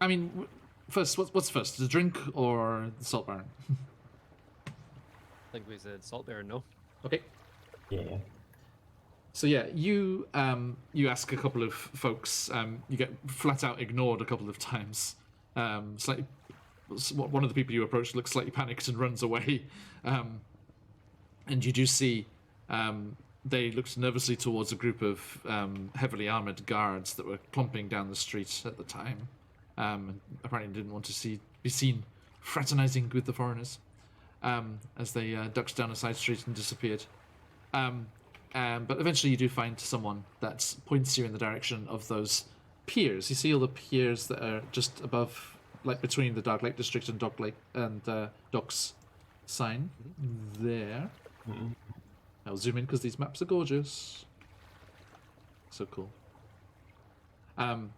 I mean, first, what's first, the drink or the Salt Baron? I think we said Salt Baron, no? Okay. Yeah. So yeah, you ask a couple of folks. You get flat out ignored a couple of times. Slightly, one of the people you approach looks slightly panicked and runs away. And you do see they looked nervously towards a group of heavily armored guards that were clumping down the street at the time. And apparently didn't want to be seen fraternizing with the foreigners as they ducked down a side street and disappeared. But eventually you do find someone that points you in the direction of those piers. You see all the piers that are just above, like between the Dark Lake District and Docks sign there. I'll zoom in because these maps are gorgeous. So cool. And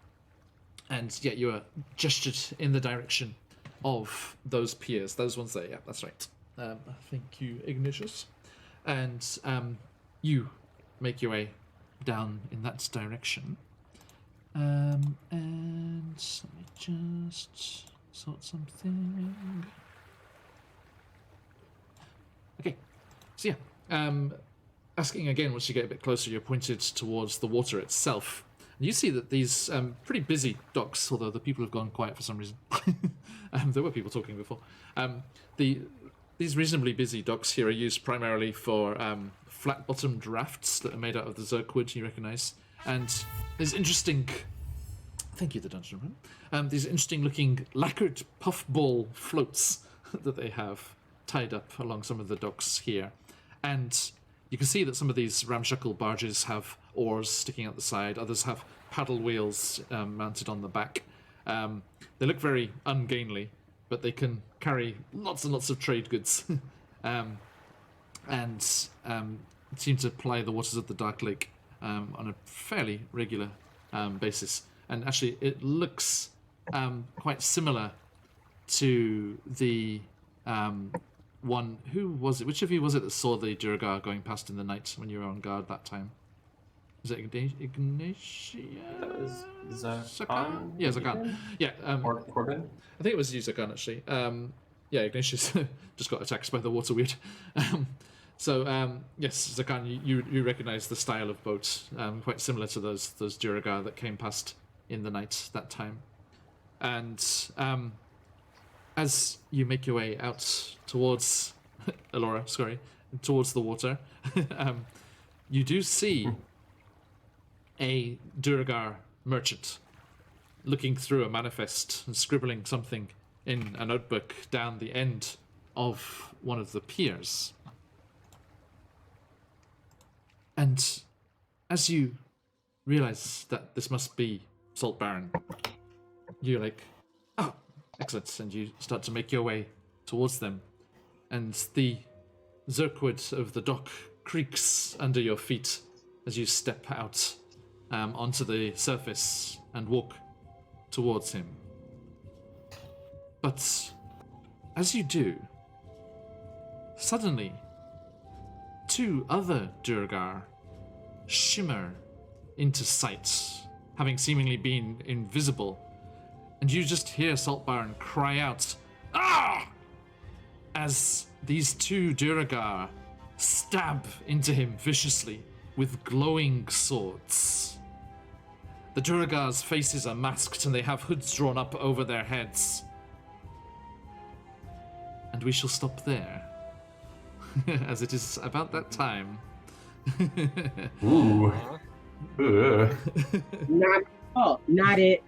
yeah, you are gestured in the direction of those piers. Those ones there, yeah, that's right. Thank you, Ignatius. And you make your way down in that direction. And let me just sort something. Okay, so yeah, asking again once you get a bit closer, you're pointed towards the water itself. And you see that these pretty busy docks, although the people have gone quiet for some reason. There were people talking before. These reasonably busy docks here are used primarily for flat-bottomed rafts that are made out of the zirkwood you recognise. And there's interesting... Thank you, the dungeon room. These interesting-looking lacquered puffball floats that they have tied up along some of the docks here. And you can see that some of these ramshackle barges have oars sticking out the side. Others have paddle wheels mounted on the back. They look very ungainly, but they can carry lots and lots of trade goods. And seem to ply the waters of the Dark Lake on a fairly regular basis. And actually, it looks quite similar to the one... Who was it? Which of you was it that saw the Durgar going past in the night when you were on guard that time? Was it Ignatia? That was Zakan? Yeah, Zakan. Yeah. Corbin? I think it was you, Zakan, actually. Yeah, Ignatius just got attacked by the water weird. Yes, Zakan, you recognise the style of boat, quite similar to those Duragar that came past in the night that time. And as you make your way out towards Elora, towards the water, you do see a Duragar merchant looking through a manifest and scribbling something in a notebook down the end of one of the piers. And as you realize that this must be Salt Baron, you're like, oh, excellent, and you start to make your way towards them. And the zirkwood of the dock creaks under your feet as you step out onto the surface and walk towards him. But as you do, suddenly, two other Durgar shimmer into sight, having seemingly been invisible, and you just hear Salt Baron cry out, "Ah!" as these two Duragar stab into him viciously with glowing swords. The Duragar's faces are masked and they have hoods drawn up over their heads. And we shall stop there, as it is about that time. Ooh. Not it.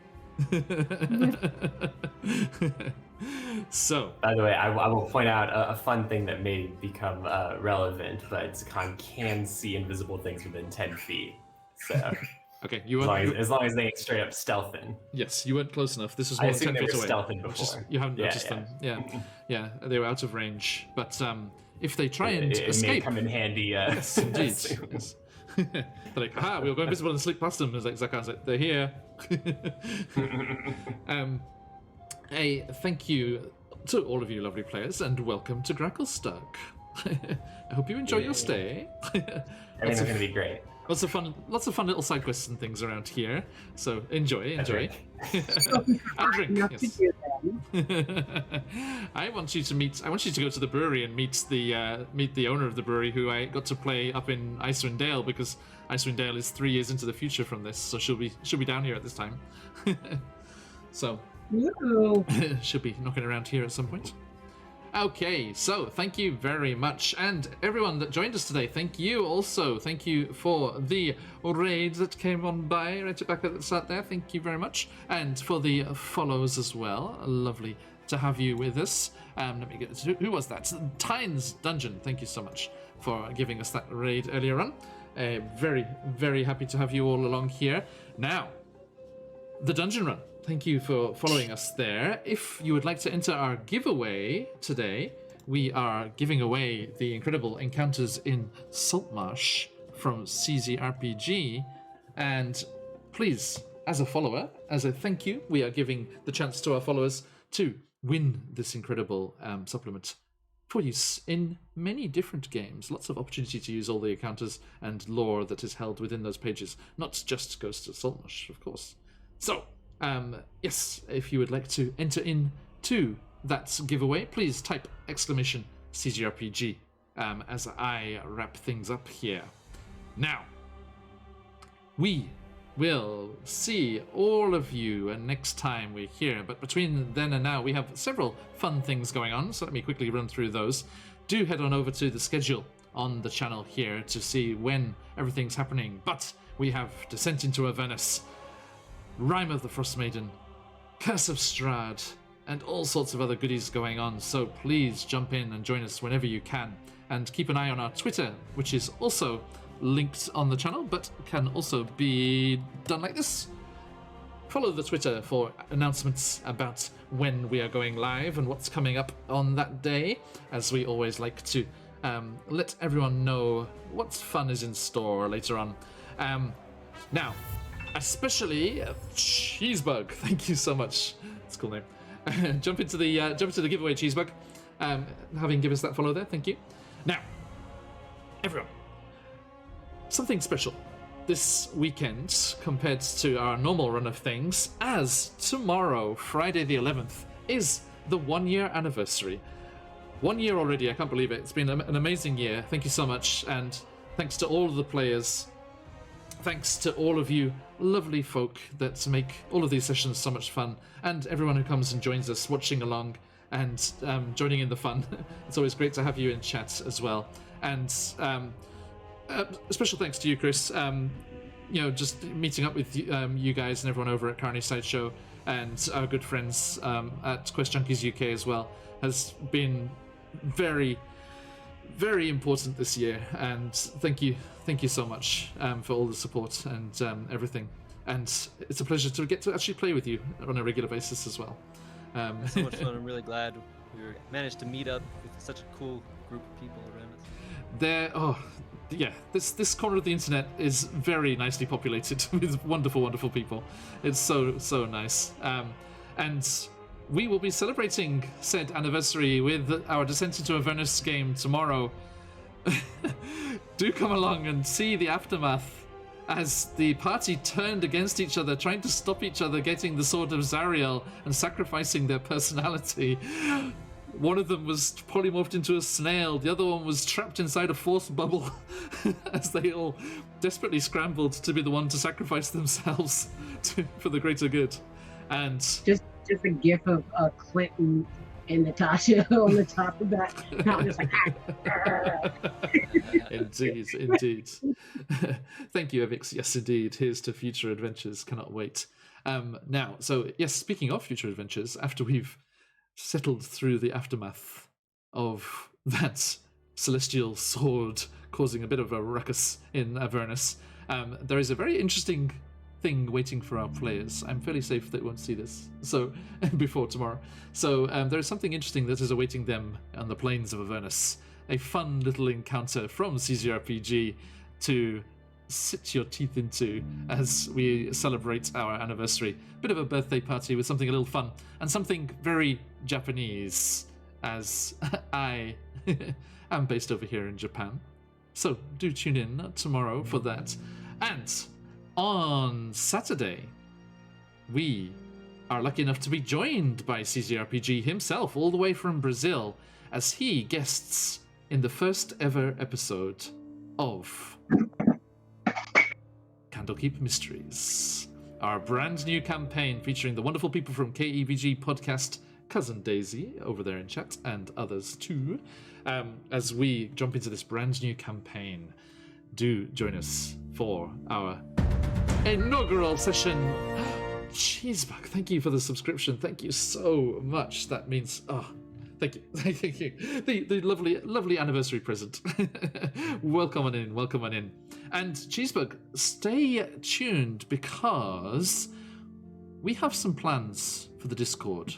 So, by the way, I will point out a fun thing that may become relevant, but Zakan can see invisible things within 10 feet. So, okay, as long as they ain't straight up stealthing. Yes, you weren't close enough. This was more than 10 feet away. Stealthing before. You haven't noticed them. Yeah, they were out of range. But if they try and escape, may come in handy. Yes, indeed. Yes. They're like, aha, we were going invisible and slip past them. It's like Zakan's like, they're here. A thank you to all of you lovely players, and welcome to Gracklestark. I hope you enjoy your stay. Everything's going to be great. Lots of fun little side quests and things around here. So enjoy. And drink, yes. I want you to go to the brewery and meet the owner of the brewery, who I got to play up in Icewind Dale, because Icewind Dale is 3 years into the future from this, so she'll be down here at this time. So she'll be knocking around here at some point. Okay, so thank you very much, and everyone that joined us today, thank you also. Thank you for the raid that came on by right back at the start there. Thank you very much, and for the follows as well. Lovely to have you with us. Let me get to who was that? Tyne's Dungeon. Thank you so much for giving us that raid earlier on. Very, very happy to have you all along here. Now, the dungeon run. Thank you for following us there. If you would like to enter our giveaway today, we are giving away the incredible Encounters in Saltmarsh from CZRPG. And please, as a follower, as a thank you, we are giving the chance to our followers to win this incredible supplement for use in many different games. Lots of opportunity to use all the encounters and lore that is held within those pages, not just Ghosts of Saltmarsh, of course. So, yes, if you would like to enter into that giveaway, please type !CZRPG as I wrap things up here. Now, we will see all of you next time we're here, but between then and now we have several fun things going on, so let me quickly run through those. Do head on over to the schedule on the channel here to see when everything's happening, but we have Descent into Avernus, Rime of the Frost Maiden, Curse of Strahd, and all sorts of other goodies going on, so please jump in and join us whenever you can. And keep an eye on our Twitter, which is also linked on the channel, but can also be done like this. Follow the Twitter for announcements about when we are going live and what's coming up on that day, as we always like to let everyone know what fun is in store later on. Now, especially Cheesebug, thank you so much. It's a cool name. Jump into the giveaway, Cheesebug. Having given us that follow there, thank you. Now, everyone, something special this weekend compared to our normal run of things, as tomorrow, Friday the 11th, is the 1 year anniversary. 1 year already, I can't believe it. It's been an amazing year. Thank you so much, and thanks to all of the players. Thanks to all of you lovely folk that make all of these sessions so much fun, and everyone who comes and joins us watching along and joining in the fun. It's always great to have you in chat as well. And special thanks to you, Chris. Just meeting up with you guys and everyone over at CarniSideShow and our good friends at Quest Junkies UK as well has been very, very important this year, and thank you so much for all the support and everything. And it's a pleasure to get to actually play with you on a regular basis as well. It's so much fun. I'm really glad we managed to meet up with such a cool group of people around us. This corner of the internet is very nicely populated with wonderful people. It's so nice. And we will be celebrating said anniversary with our Descent into Avernus game tomorrow. Do come along and see the aftermath as the party turned against each other, trying to stop each other getting the Sword of Zariel and sacrificing their personality. One of them was polymorphed into a snail, the other one was trapped inside a force bubble as they all desperately scrambled to be the one to sacrifice themselves for the greater good. And just a gif of Clinton and Natasha on the top of that. I'm just like, Indeed. Thank you, Evix. Yes, indeed. Here's to future adventures. Cannot wait. Now, so yes, speaking of future adventures, after we've settled through the aftermath of that celestial sword causing a bit of a ruckus in Avernus, there is a very interesting thing waiting for our players. I'm fairly safe they won't see this before tomorrow. So there is something interesting that is awaiting them on the plains of Avernus. A fun little encounter from CZRPG to sit your teeth into as we celebrate our anniversary. Bit of a birthday party with something a little fun and something very Japanese, as I am based over here in Japan. So do tune in tomorrow for that. And on Saturday, we are lucky enough to be joined by CZRPG himself, all the way from Brazil, as he guests in the first ever episode of Candlekeep Mysteries, our brand new campaign featuring the wonderful people from KEVG podcast, Cousin Daisy over there in chat, and others too. As we jump into this brand new campaign, do join us for our inaugural session. Cheesebug, thank you for the subscription. Thank you so much. That means, thank you. Thank you. The lovely anniversary present. Welcome on in, welcome on in. And Cheesebug, stay tuned because we have some plans for the Discord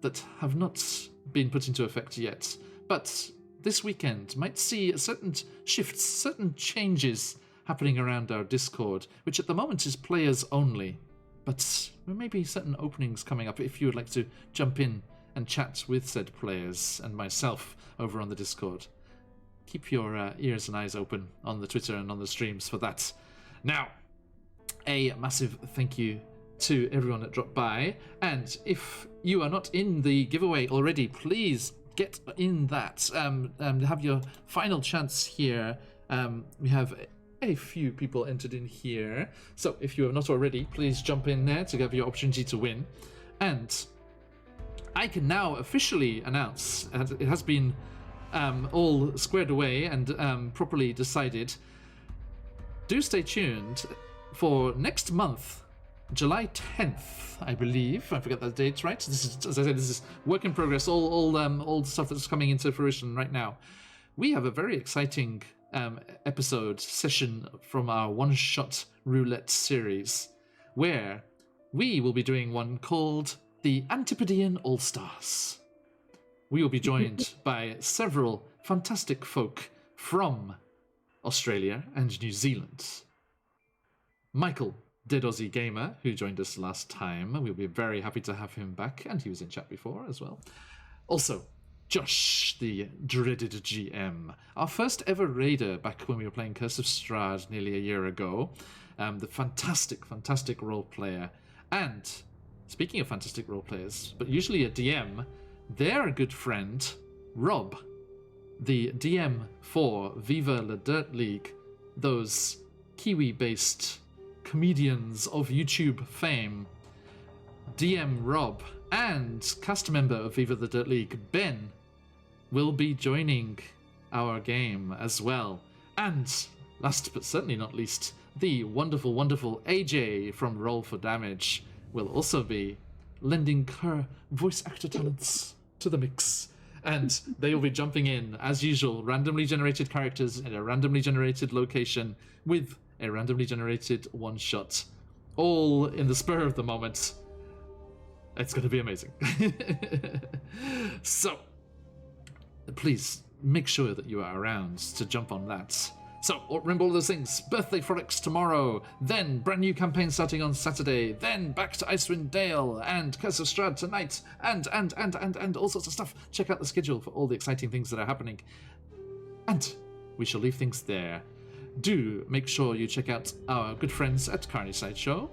that have not been put into effect yet, but this weekend might see certain shifts, certain changes happening around our Discord, which at the moment is players only, but there may be certain openings coming up if you would like to jump in and chat with said players and myself over on the Discord. Keep your ears and eyes open on the Twitter and on the streams for that. Now, a massive thank you to everyone that dropped by, and if you are not in the giveaway already, please get in that. Have your final chance here. We have a few people entered in here, so if you have not already, please jump in there to have your opportunity to win. And I can now officially announce, and it has been all squared away and properly decided. Do stay tuned for next month, July 10th, I believe. I forget that date, right? This is, as I said, this is work in progress. All stuff that's coming into fruition right now. We have a very exciting episode session from our one-shot roulette series, where we will be doing one called the Antipodean All-Stars. We will be joined by several fantastic folk from Australia and New Zealand. Michael, Dead Aussie Gamer, who joined us last time. We'll be very happy to have him back, and he was in chat before as well. Also, Josh, the dreaded GM, our first ever raider back when we were playing Curse of Strahd nearly a year ago. The fantastic role player. And speaking of fantastic role players, but usually a DM, their good friend, Rob, the DM for Viva La Dirt League, those Kiwi-based comedians of YouTube fame. DM Rob and cast member of Viva the Dirt League, Ben, will be joining our game as well. And last but certainly not least, the wonderful AJ from Roll for Damage will also be lending her voice actor talents to the mix. And they will be jumping in, as usual, randomly generated characters in a randomly generated location with a randomly generated one-shot, all in the spur of the moment. It's going to be amazing. So, please make sure that you are around to jump on that. So, remember all those things. Birthday frolics tomorrow, then brand new campaign starting on Saturday, then back to Icewind Dale and Curse of Strahd tonight, and all sorts of stuff. Check out the schedule for all the exciting things that are happening. And we shall leave things there. Do make sure you check out our good friends at CarniSideShow.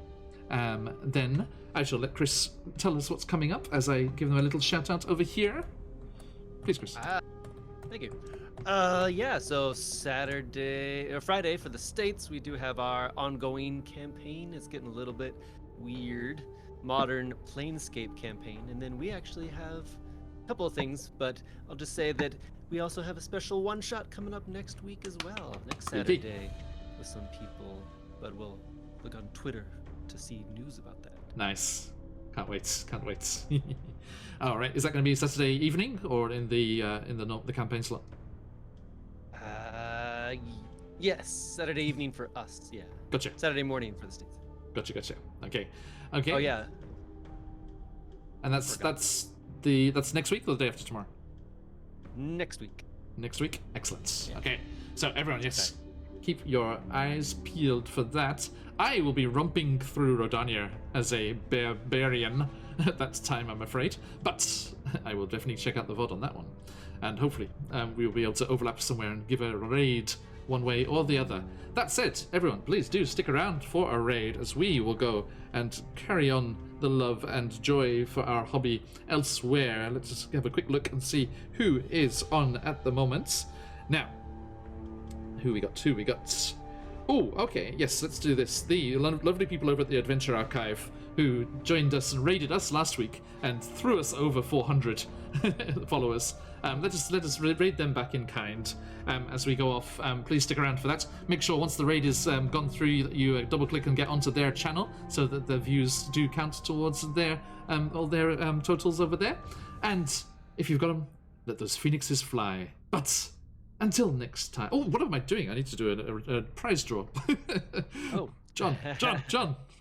Then I shall let Chris tell us what's coming up as I give them a little shout out over here. Please, Chris. Thank you. So Friday for the States, we do have our ongoing campaign. It's getting a little bit weird. Modern Planescape campaign. And then we actually have a couple of things, but I'll just say that we also have a special one-shot coming up next week as well, next Saturday, with some people. But we'll look on Twitter to see news about that. Nice. Can't wait. All right. Is that going to be Saturday evening or in the campaign slot? Yes, Saturday evening for us. Yeah. Gotcha. Saturday morning for the States. Gotcha. Okay. Oh yeah. And that's next week or the day after tomorrow? Next week. Excellent. Yeah. Okay. So everyone, yes, keep your eyes peeled for that. I will be romping through Rodania as a barbarian at that time, I'm afraid. But I will definitely check out the VOD on that one. And hopefully we will be able to overlap somewhere and give a raid one way or the other. That said, everyone, please do stick around for a raid as we will go and carry on the love and joy for our hobby elsewhere. Let's just have a quick look and see who is on at the moment. Now, who we got? Oh, okay, yes, let's do this. The lovely people over at the Adventure Archive who joined us and raided us last week and threw us over 400 followers. Let us raid them back in kind as we go off. Please stick around for that. Make sure once the raid is gone through, you double click and get onto their channel so that the views do count towards their all their totals over there. And if you've got them, let those phoenixes fly. But until next time. Oh, what am I doing? I need to do a prize draw. Oh, John,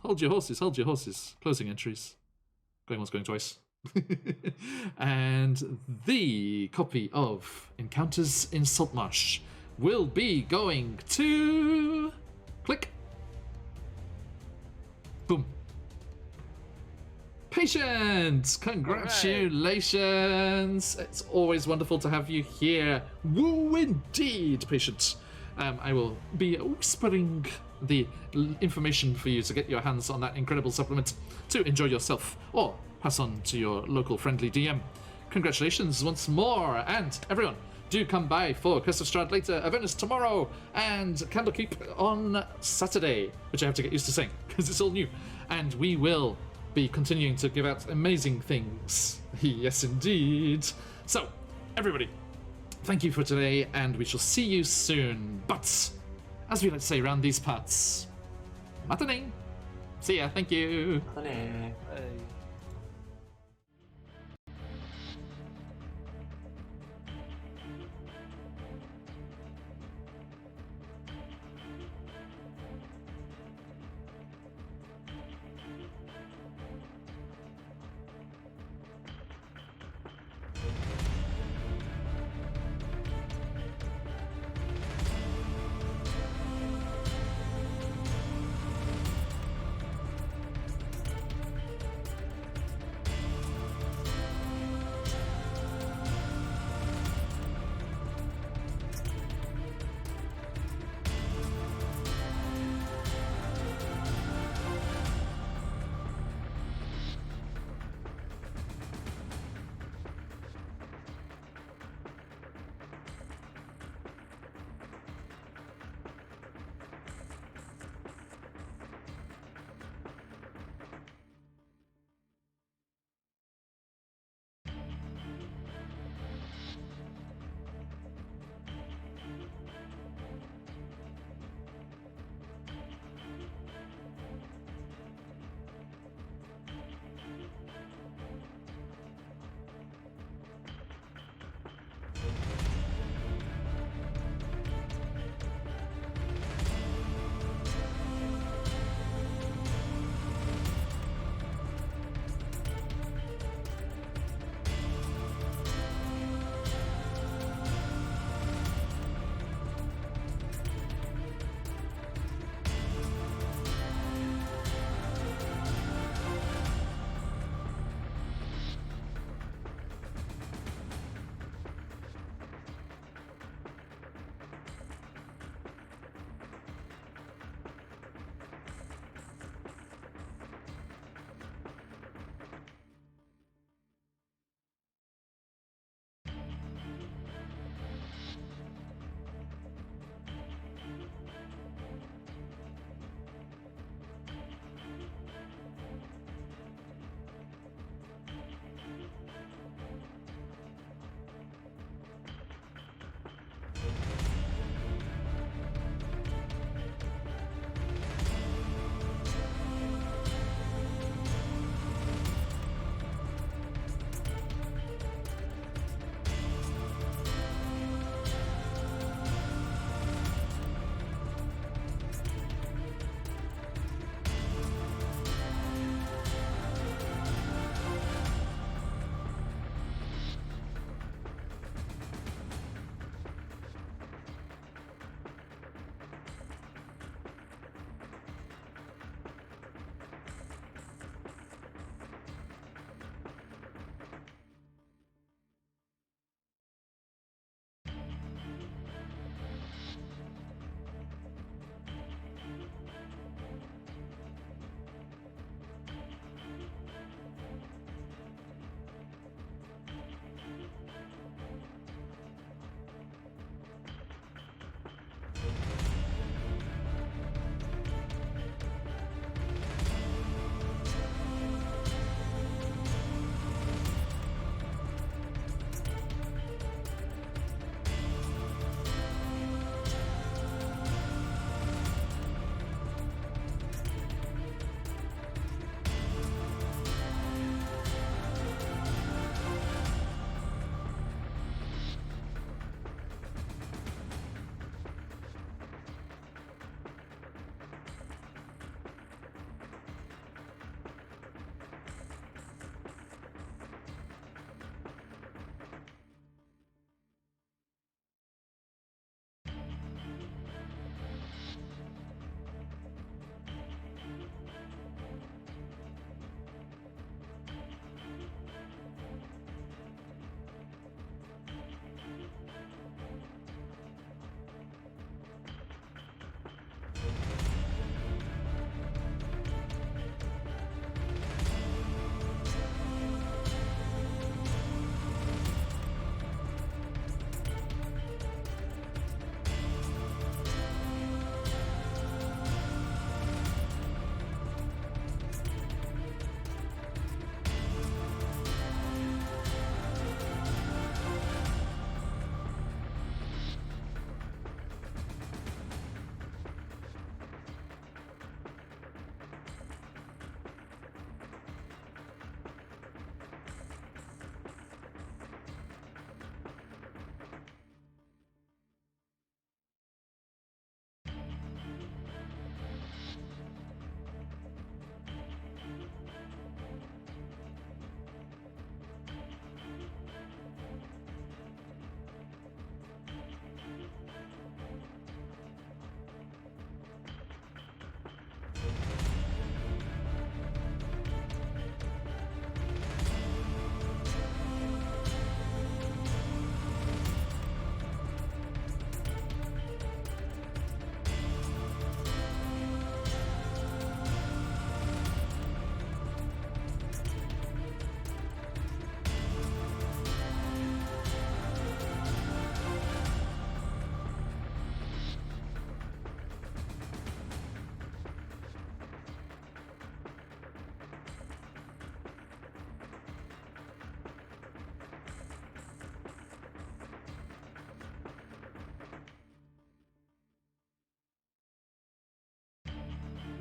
hold your horses. Closing entries. Going once, going twice. And the copy of Encounters in Saltmarsh will be going to... Click. Boom. Patient! Congratulations! Right. It's always wonderful to have you here. Woo indeed, Patient. I will be whispering the information for you to get your hands on that incredible supplement to enjoy yourself or pass on to your local friendly DM. Congratulations once more, and everyone, do come by for Curse of Strahd later, Avernus tomorrow, and Candlekeep on Saturday, which I have to get used to saying because it's all new. And we will be continuing to give out amazing things. Yes, indeed. So, everybody, thank you for today, and we shall see you soon. But, as we like to say around these parts, matane. See ya, thank you. Matane. Bye.